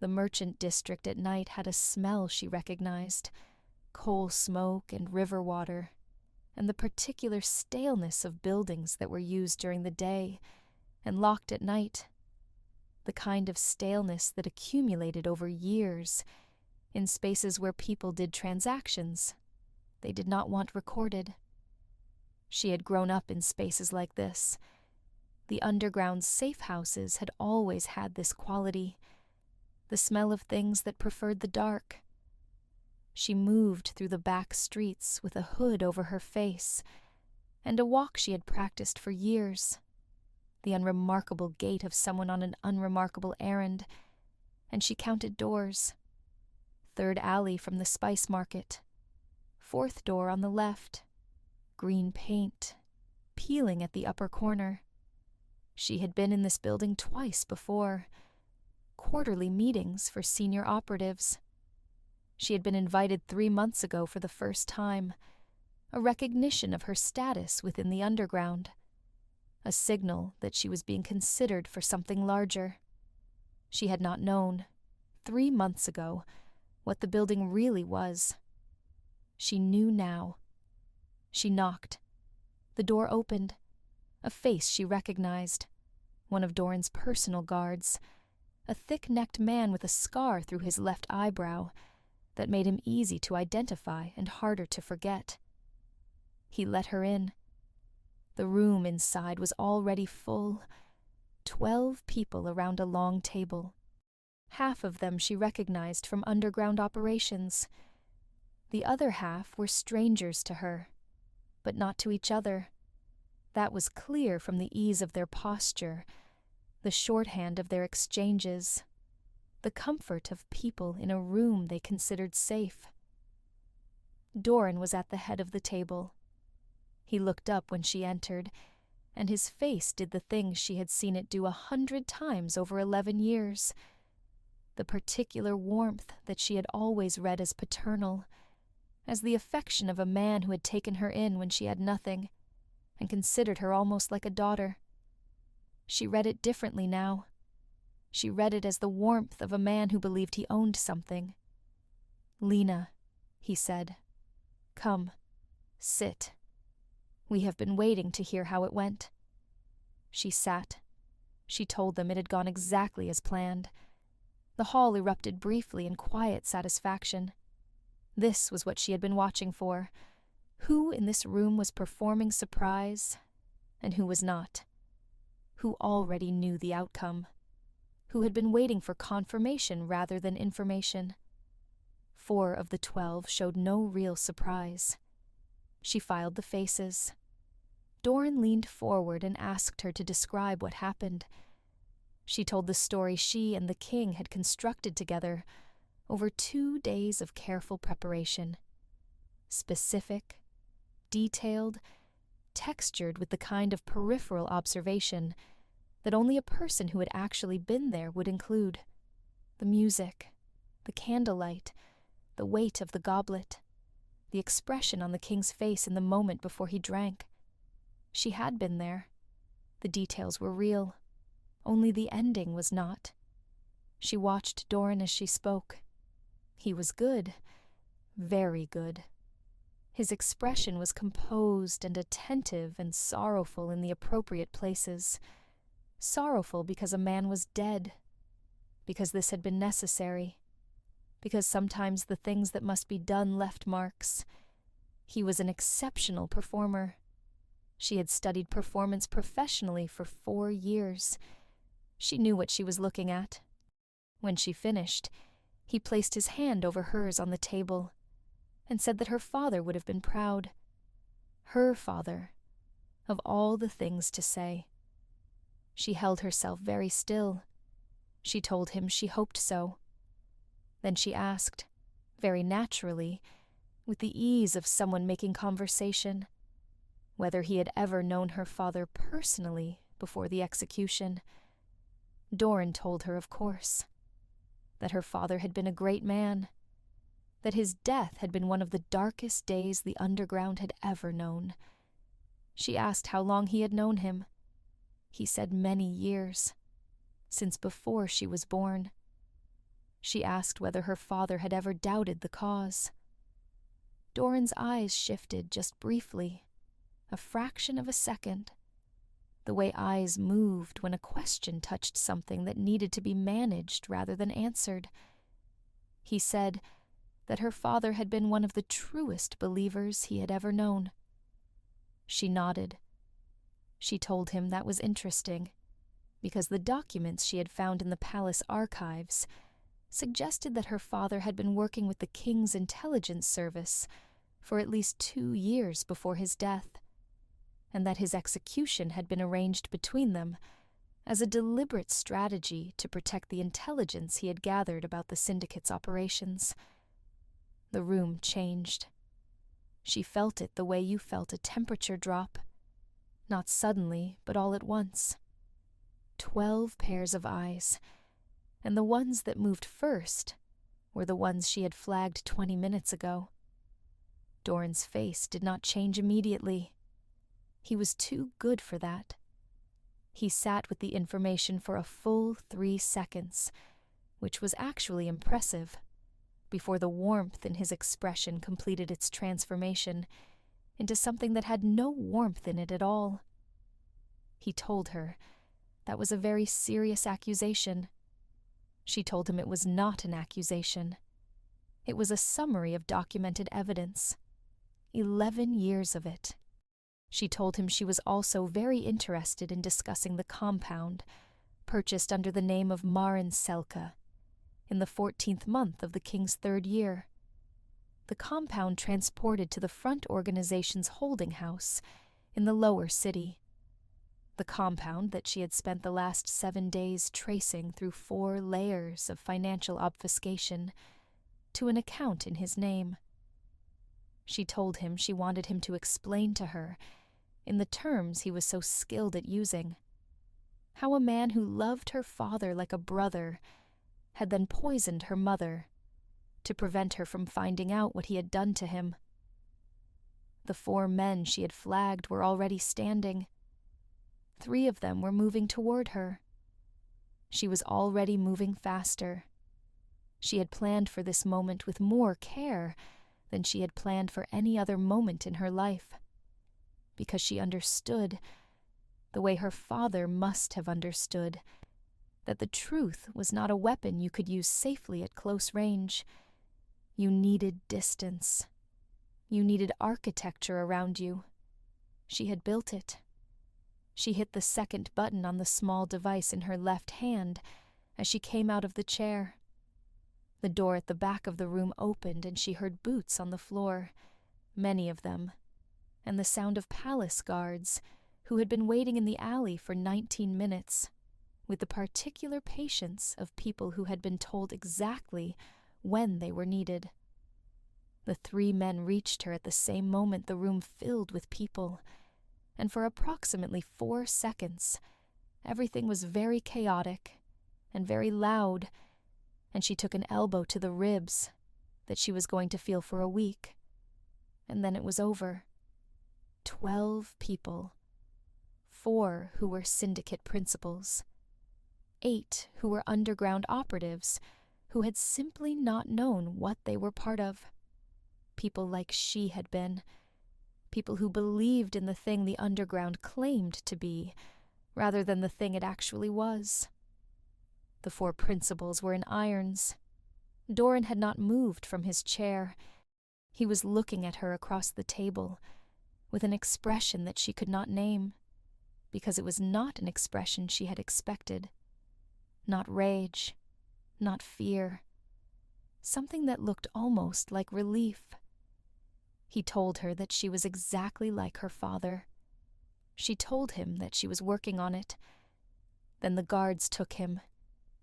The merchant district at night had a smell she recognized, coal smoke and river water, and the particular staleness of buildings that were used during the day and locked at night. The kind of staleness that accumulated over years in spaces where people did transactions they did not want recorded. She had grown up in spaces like this. The underground safe houses had always had this quality, the smell of things that preferred the dark. She moved through the back streets with a hood over her face, and a walk she had practiced for years, the unremarkable gait of someone on an unremarkable errand, and she counted doors. 3rd alley from the spice market. 4th door on the left. Green paint, peeling at the upper corner. She had been in this building twice before. Quarterly meetings for senior operatives. She had been invited 3 months ago for the first time, a recognition of her status within the underground, a signal that she was being considered for something larger. She had not known, 3 months ago, what the building really was. She knew now. She knocked. The door opened. A face she recognized, one of Doran's personal guards, a thick-necked man with a scar through his left eyebrow that made him easy to identify and harder to forget. He let her in. The room inside was already full. 12 people around a long table. Half of them she recognized from underground operations. The other half were strangers to her, but not to each other. That was clear from the ease of their posture, the shorthand of their exchanges, the comfort of people in a room they considered safe. Doran was at the head of the table. He looked up when she entered, and his face did the things she had seen it do 100 times over 11 years. The particular warmth that she had always read as paternal, as the affection of a man who had taken her in when she had nothing, and considered her almost like a daughter. She read it differently now. She read it as the warmth of a man who believed he owned something. "Lina," he said. "Come, sit. We have been waiting to hear how it went." She sat. She told them it had gone exactly as planned. The hall erupted briefly in quiet satisfaction. This was what she had been watching for. Who in this room was performing surprise, and who was not? Who already knew the outcome? Who had been waiting for confirmation rather than information? 4 of the 12 showed no real surprise. She filed the faces. Doran leaned forward and asked her to describe what happened. She told the story she and the king had constructed together over 2 days of careful preparation. Specific, detailed, textured with the kind of peripheral observation that only a person who had actually been there would include. The music, the candlelight, the weight of the goblet, the expression on the king's face in the moment before he drank. She had been there. The details were real. Only the ending was not. She watched Doran as she spoke. He was good, very good. His expression was composed and attentive and sorrowful in the appropriate places. Sorrowful because a man was dead, because this had been necessary, because sometimes the things that must be done left marks. He was an exceptional performer. She had studied performance professionally for 4 years. She knew what she was looking at. When she finished, he placed his hand over hers on the table and said that her father would have been proud. Her father, of all the things to say. She held herself very still. She told him she hoped so. Then she asked, very naturally, with the ease of someone making conversation, whether he had ever known her father personally before the execution. Doran told her, of course, that her father had been a great man, that his death had been one of the darkest days the underground had ever known. She asked how long he had known him. He said many years, since before she was born. She asked whether her father had ever doubted the cause. Doran's eyes shifted just briefly, a fraction of a second, the way eyes moved when a question touched something that needed to be managed rather than answered. He said that her father had been one of the truest believers he had ever known. She nodded. She told him that was interesting, because the documents she had found in the palace archives suggested that her father had been working with the king's intelligence service for at least 2 years before his death, and that his execution had been arranged between them as a deliberate strategy to protect the intelligence he had gathered about the syndicate's operations. The room changed. She felt it the way you felt a temperature drop, not suddenly, but all at once. 12 pairs of eyes, and the ones that moved first were the ones she had flagged 20 minutes ago. Doran's face did not change immediately. He was too good for that. He sat with the information for a full 3 seconds, which was actually impressive, before the warmth in his expression completed its transformation into something that had no warmth in it at all. He told her that was a very serious accusation. She told him it was not an accusation. It was a summary of documented evidence. 11 years of it. She told him she was also very interested in discussing the compound, purchased under the name of Marin Selka, in the 14th month of the king's 3rd year. The compound transported to the front organization's holding house in the lower city. The compound that she had spent the last 7 days tracing through 4 layers of financial obfuscation to an account in his name. She told him she wanted him to explain to her, in the terms he was so skilled at using, how a man who loved her father like a brother had then poisoned her mother to prevent her from finding out what he had done to him. The 4 men she had flagged were already standing. 3 of them were moving toward her. She was already moving faster. She had planned for this moment with more care than she had planned for any other moment in her life, because she understood, the way her father must have understood, that the truth was not a weapon you could use safely at close range. You needed distance. You needed architecture around you. She had built it. She hit the second button on the small device in her left hand as she came out of the chair. The door at the back of the room opened and she heard boots on the floor, many of them, and the sound of palace guards who had been waiting in the alley for 19 minutes, with the particular patience of people who had been told exactly when they were needed. The 3 men reached her at the same moment the room filled with people, and for approximately 4 seconds, everything was very chaotic and very loud, and she took an elbow to the ribs that she was going to feel for a week. And then it was over. 12 people. 4 who were syndicate principals. 8 who were underground operatives who had simply not known what they were part of. People like she had been. People who believed in the thing the underground claimed to be, rather than the thing it actually was. The 4 principals were in irons. Doran had not moved from his chair. He was looking at her across the table, with an expression that she could not name, because it was not an expression she had expected. Not rage, not fear. Something that looked almost like relief. He told her that she was exactly like her father. She told him that she was working on it. Then the guards took him,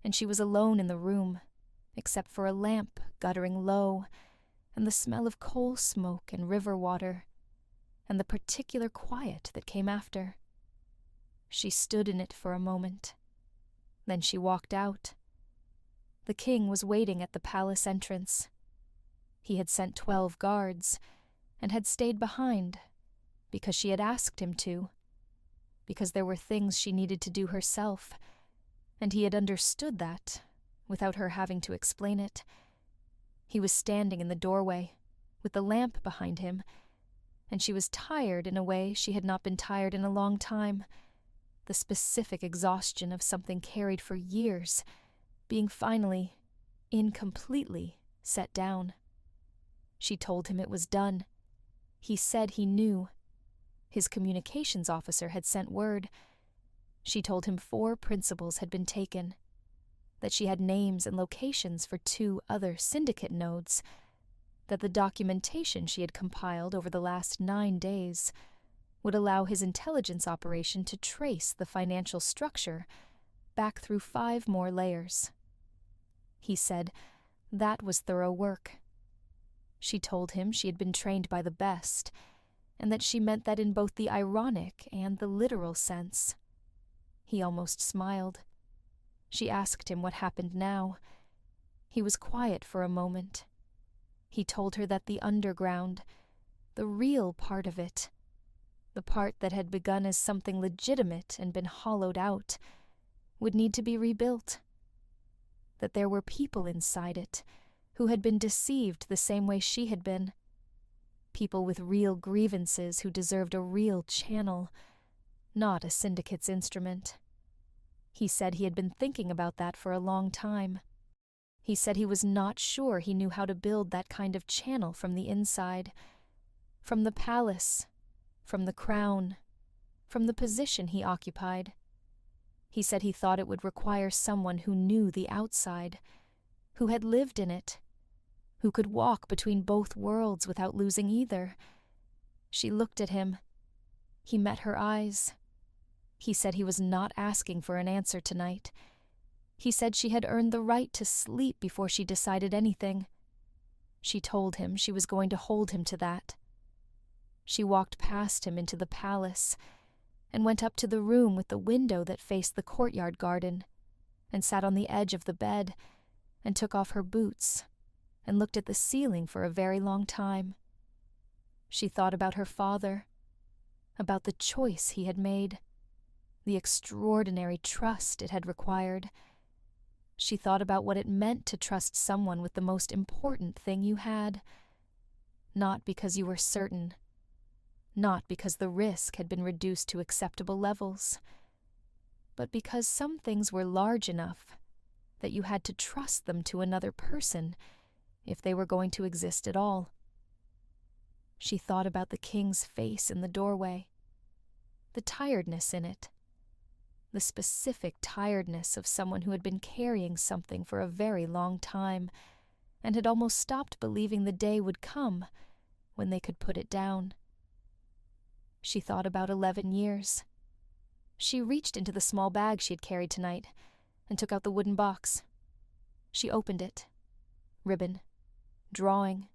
and she was alone in the room, except for a lamp guttering low, and the smell of coal smoke and river water, and the particular quiet that came after. She stood in it for a moment. Then she walked out. The king was waiting at the palace entrance. He had sent 12 guards, and had stayed behind, because she had asked him to, because there were things she needed to do herself, and he had understood that, without her having to explain it. He was standing in the doorway, with the lamp behind him, and she was tired in a way she had not been tired in a long time, the specific exhaustion of something carried for years, being finally, incompletely, set down. She told him it was done. He said he knew. His communications officer had sent word. She told him 4 principals had been taken, that she had names and locations for 2 other syndicate nodes, that the documentation she had compiled over the last 9 days would allow his intelligence operation to trace the financial structure back through 5 more layers. He said that was thorough work. She told him she had been trained by the best, and that she meant that in both the ironic and the literal sense. He almost smiled. She asked him what happened now. He was quiet for a moment. He told her that the underground, the real part of it, the part that had begun as something legitimate and been hollowed out, would need to be rebuilt. That there were people inside it who had been deceived the same way she had been. People with real grievances who deserved a real channel, not a syndicate's instrument. He said he had been thinking about that for a long time. He said he was not sure he knew how to build that kind of channel from the inside, from the palace, from the crown, from the position he occupied. He said he thought it would require someone who knew the outside, who had lived in it, who could walk between both worlds without losing either. She looked at him. He met her eyes. He said he was not asking for an answer tonight. He said she had earned the right to sleep before she decided anything. She told him she was going to hold him to that. She walked past him into the palace and went up to the room with the window that faced the courtyard garden, and sat on the edge of the bed and took off her boots and looked at the ceiling for a very long time. She thought about her father, about the choice he had made, the extraordinary trust it had required. She thought about what it meant to trust someone with the most important thing you had, not because you were certain, not because the risk had been reduced to acceptable levels, but because some things were large enough that you had to trust them to another person if they were going to exist at all. She thought about the king's face in the doorway, the tiredness in it, the specific tiredness of someone who had been carrying something for a very long time and had almost stopped believing the day would come when they could put it down. She thought about 11 years. She reached into the small bag she had carried tonight and took out the wooden box. She opened it. Ribbon, drawing,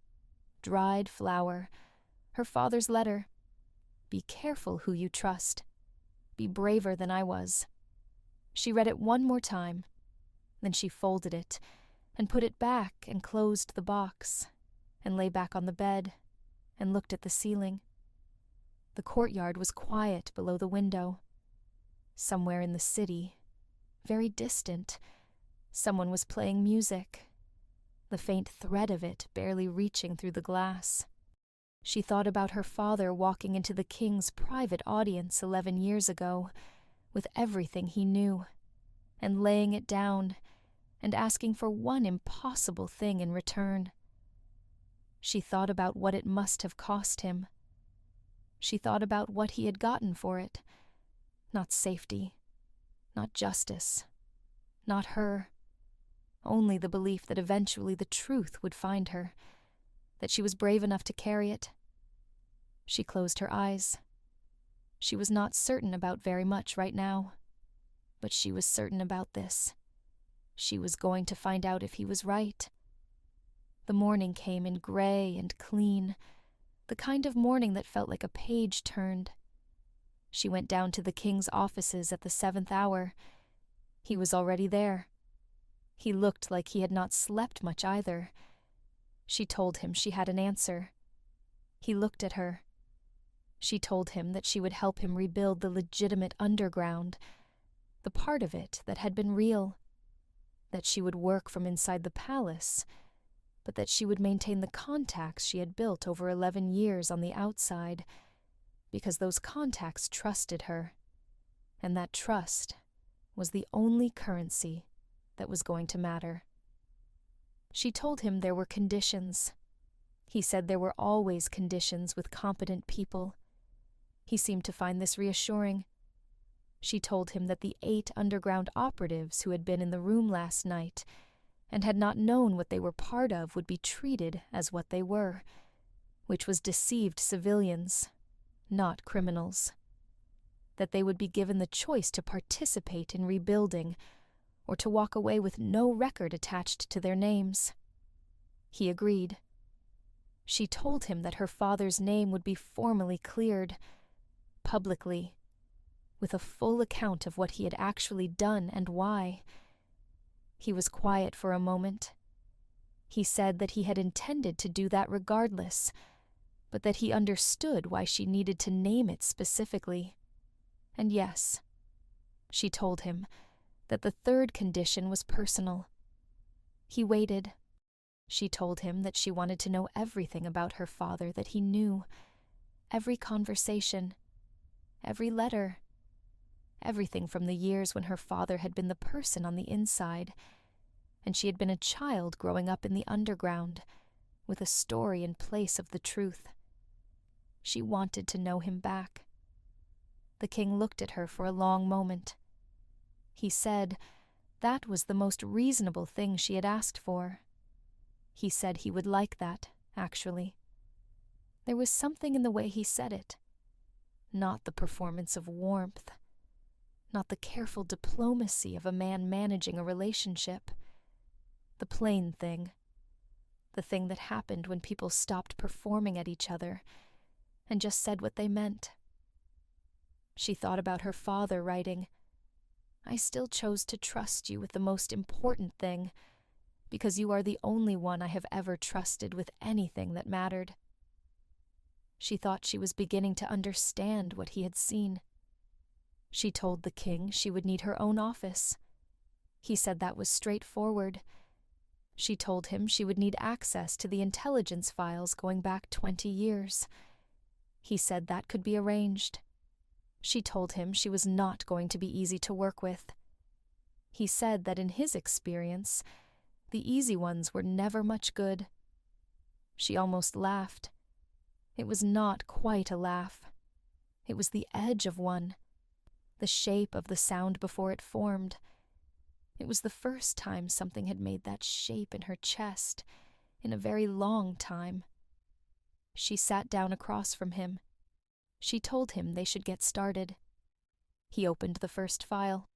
dried flower, her father's letter, Be careful who you trust. Be braver than I was. She read it one more time. Then she folded it and put it back and closed the box and lay back on the bed and looked at the ceiling. The courtyard was quiet below the window. Somewhere in the city, very distant, someone was playing music, the faint thread of it barely reaching through the glass. She thought about her father walking into the king's private audience 11 years ago, with everything he knew, and laying it down, and asking for one impossible thing in return. She thought about what it must have cost him. She thought about what he had gotten for it. Not safety, not justice, not her. Only the belief that eventually the truth would find her, that she was brave enough to carry it. She closed her eyes. She was not certain about very much right now, but she was certain about this. She was going to find out if he was right. The morning came in gray and clean, the kind of morning that felt like a page turned. She went down to the king's offices at the 7th hour. He was already there. He looked like he had not slept much either. She told him she had an answer. He looked at her. She told him that she would help him rebuild the legitimate underground, the part of it that had been real, that she would work from inside the palace, but that she would maintain the contacts she had built over 11 years on the outside, because those contacts trusted her, and that trust was the only currency that was going to matter. She told him there were conditions. He said there were always conditions with competent people. He seemed to find this reassuring. She told him that the 8 underground operatives who had been in the room last night and had not known what they were part of would be treated as what they were, which was deceived civilians, not criminals. That they would be given the choice to participate in rebuilding or to walk away with no record attached to their names. He agreed. She told him that her father's name would be formally cleared, publicly, with a full account of what he had actually done and why. He was quiet for a moment. He said that he had intended to do that regardless, but that he understood why she needed to name it specifically. And yes, she told him that the 3rd condition was personal. He waited. She told him that she wanted to know everything about her father that he knew, every conversation, every letter, everything from the years when her father had been the person on the inside, and she had been a child growing up in the underground, with a story in place of the truth. She wanted to know him back. The king looked at her for a long moment. He said that was the most reasonable thing she had asked for. He said he would like that, actually. There was something in the way he said it. Not the performance of warmth. Not the careful diplomacy of a man managing a relationship. The plain thing. The thing that happened when people stopped performing at each other and just said what they meant. She thought about her father writing, "I still chose to trust you with the most important thing, because you are the only one I have ever trusted with anything that mattered." She thought she was beginning to understand what he had seen. She told the king she would need her own office. He said that was straightforward. She told him she would need access to the intelligence files going back 20 years. He said that could be arranged. She told him she was not going to be easy to work with. He said that in his experience, the easy ones were never much good. She almost laughed. It was not quite a laugh. It was the edge of one, the shape of the sound before it formed. It was the first time something had made that shape in her chest in a very long time. She sat down across from him. She told him they should get started. He opened the first file.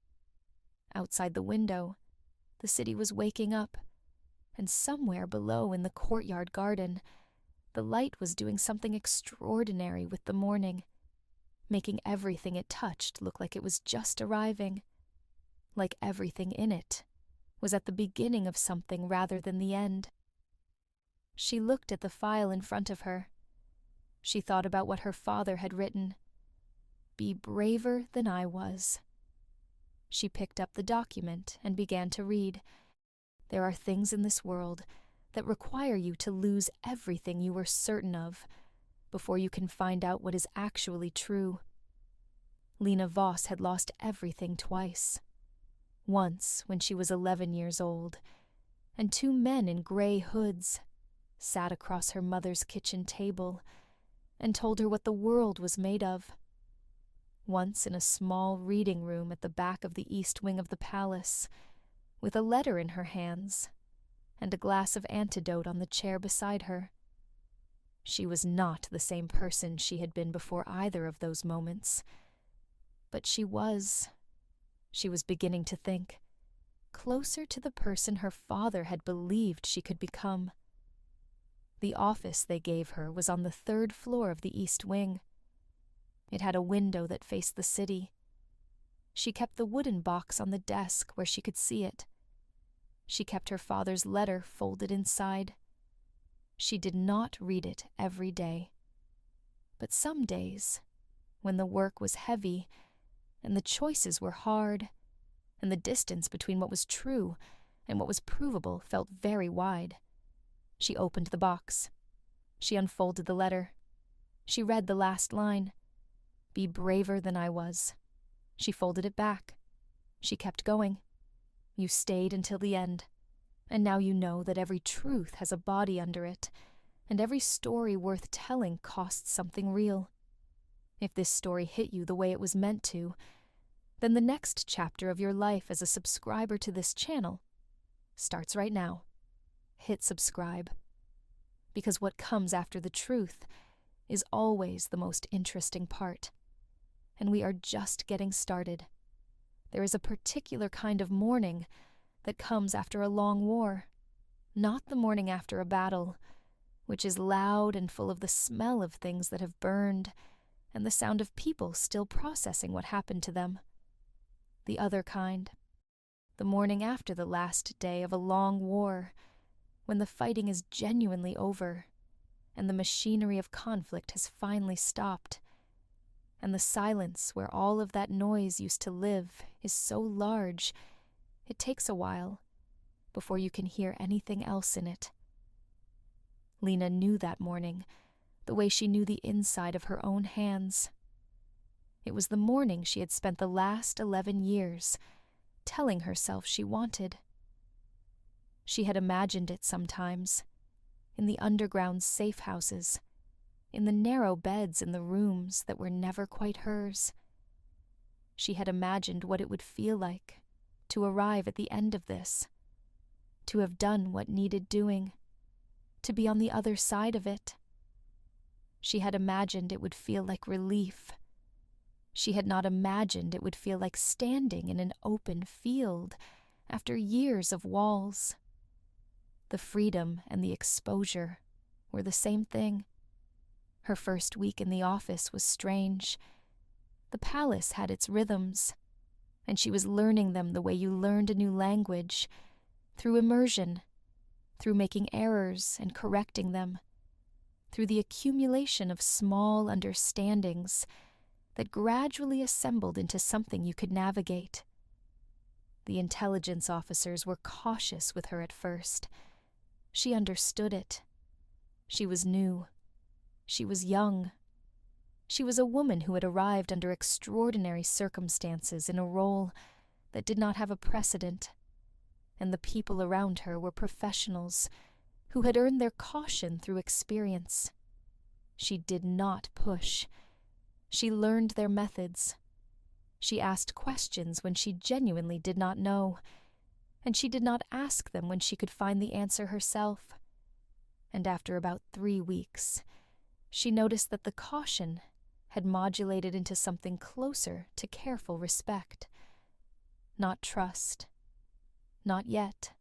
Outside the window, the city was waking up, and somewhere below in the courtyard garden, the light was doing something extraordinary with the morning, making everything it touched look like it was just arriving, like everything in it was at the beginning of something rather than the end. She looked at the file in front of her. She thought about what her father had written. "Be braver than I was." She picked up the document and began to read. There are things in this world that require you to lose everything you were certain of before you can find out what is actually true. Lina Voss had lost everything twice. Once when she was 11 years old, and two men in gray hoods sat across her mother's kitchen table and told her what the world was made of. Once in a small reading room at the back of the east wing of the palace, with a letter in her hands and a glass of antidote on the chair beside her. She was not the same person she had been before either of those moments. But she was beginning to think, closer to the person her father had believed she could become. The office they gave her was on the 3rd floor of the East Wing. It had a window that faced the city. She kept the wooden box on the desk where she could see it. She kept her father's letter folded inside. She did not read it every day. But some days, when the work was heavy, and the choices were hard, and the distance between what was true and what was provable felt very wide, she opened the box. She unfolded the letter. She read the last line. "Be braver than I was." She folded it back. She kept going. You stayed until the end, and now you know that every truth has a body under it, and every story worth telling costs something real. If this story hit you the way it was meant to, then the next chapter of your life as a subscriber to this channel starts right now. Hit subscribe. Because what comes after the truth is always the most interesting part. And we are just getting started. There is a particular kind of mourning that comes after a long war, not the mourning after a battle, which is loud and full of the smell of things that have burned and the sound of people still processing what happened to them. The other kind, the mourning after the last day of a long war, when the fighting is genuinely over and the machinery of conflict has finally stopped, and the silence where all of that noise used to live is so large, it takes a while before you can hear anything else in it. Lina knew that morning, the way she knew the inside of her own hands. It was the morning she had spent the last 11 years telling herself she wanted. She had imagined it sometimes, in the underground safe houses, in the narrow beds in the rooms that were never quite hers. She had imagined what it would feel like to arrive at the end of this, to have done what needed doing, to be on the other side of it. She had imagined it would feel like relief. She had not imagined it would feel like standing in an open field after years of walls. The freedom and the exposure were the same thing. Her first week in the office was strange. The palace had its rhythms, and she was learning them the way you learned a new language, through immersion, through making errors and correcting them, through the accumulation of small understandings that gradually assembled into something you could navigate. The intelligence officers were cautious with her at first. She understood it. She was new. She was young. She was a woman who had arrived under extraordinary circumstances in a role that did not have a precedent, and the people around her were professionals who had earned their caution through experience. She did not push. She learned their methods. She asked questions when she genuinely did not know, and she did not ask them when she could find the answer herself. And after about 3 weeks, she noticed that the caution had modulated into something closer to careful respect. Not trust. Not yet.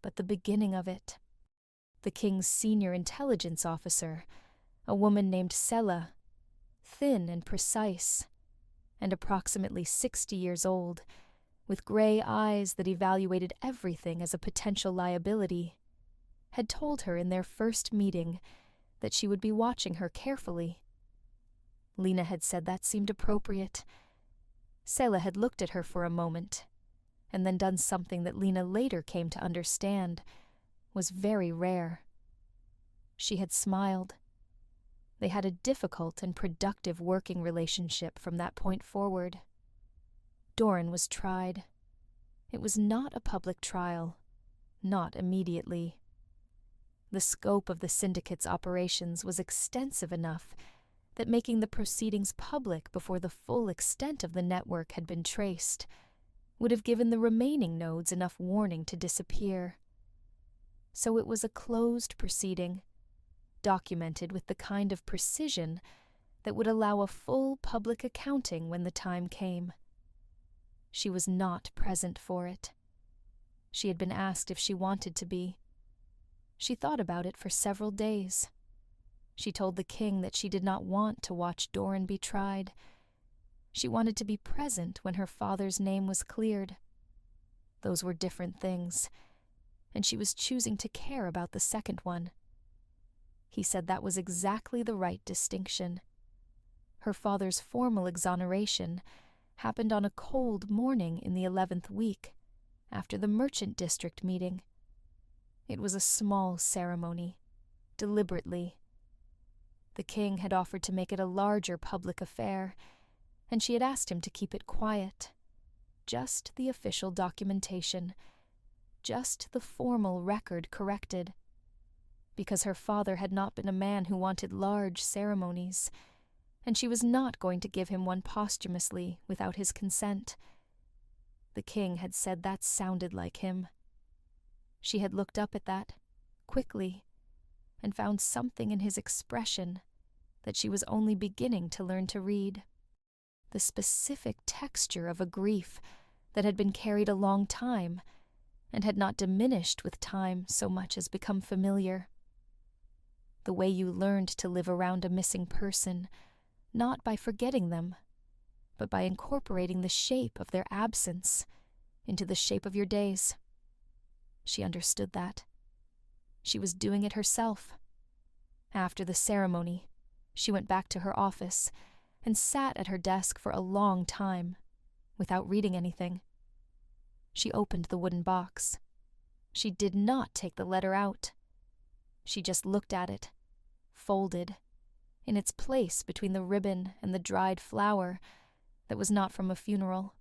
But the beginning of it. The king's senior intelligence officer, a woman named Sela, thin and precise, and approximately 60 years old, with gray eyes that evaluated everything as a potential liability, had told her in their first meeting that she would be watching her carefully. Lina had said that seemed appropriate. Selah had looked at her for a moment, and then done something that Lina later came to understand was very rare. She had smiled. They had a difficult and productive working relationship from that point forward. Doran was tried. It was not a public trial, not immediately. The scope of the syndicate's operations was extensive enough that making the proceedings public before the full extent of the network had been traced would have given the remaining nodes enough warning to disappear. So it was a closed proceeding, documented with the kind of precision that would allow a full public accounting when the time came. She was not present for it. She had been asked if she wanted to be. She thought about it for several days. She told the king that she did not want to watch Doran be tried. She wanted to be present when her father's name was cleared. Those were different things, and she was choosing to care about the second one. He said that was exactly the right distinction. Her father's formal exoneration happened on a cold morning in the 11th week, after the Merchant District meeting. It was a small ceremony, deliberately. The king had offered to make it a larger public affair, and she had asked him to keep it quiet. Just the official documentation, just the formal record corrected. Because her father had not been a man who wanted large ceremonies, and she was not going to give him one posthumously without his consent. The king had said that sounded like him. She had looked up at that, quickly, and found something in his expression that she was only beginning to learn to read. The specific texture of a grief that had been carried a long time and had not diminished with time so much as become familiar. The way you learned to live around a missing person, not by forgetting them, but by incorporating the shape of their absence into the shape of your days. She understood that. She was doing it herself. After the ceremony, she went back to her office and sat at her desk for a long time, without reading anything. She opened the wooden box. She did not take the letter out. She just looked at it, folded, in its place between the ribbon and the dried flower that was not from a funeral.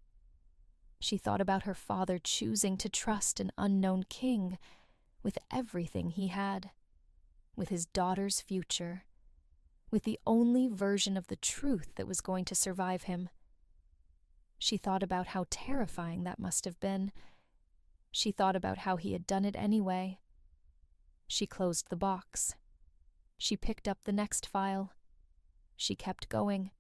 She thought about her father choosing to trust an unknown king with everything he had, with his daughter's future, with the only version of the truth that was going to survive him. She thought about how terrifying that must have been. She thought about how he had done it anyway. She closed the box. She picked up the next file. She kept going.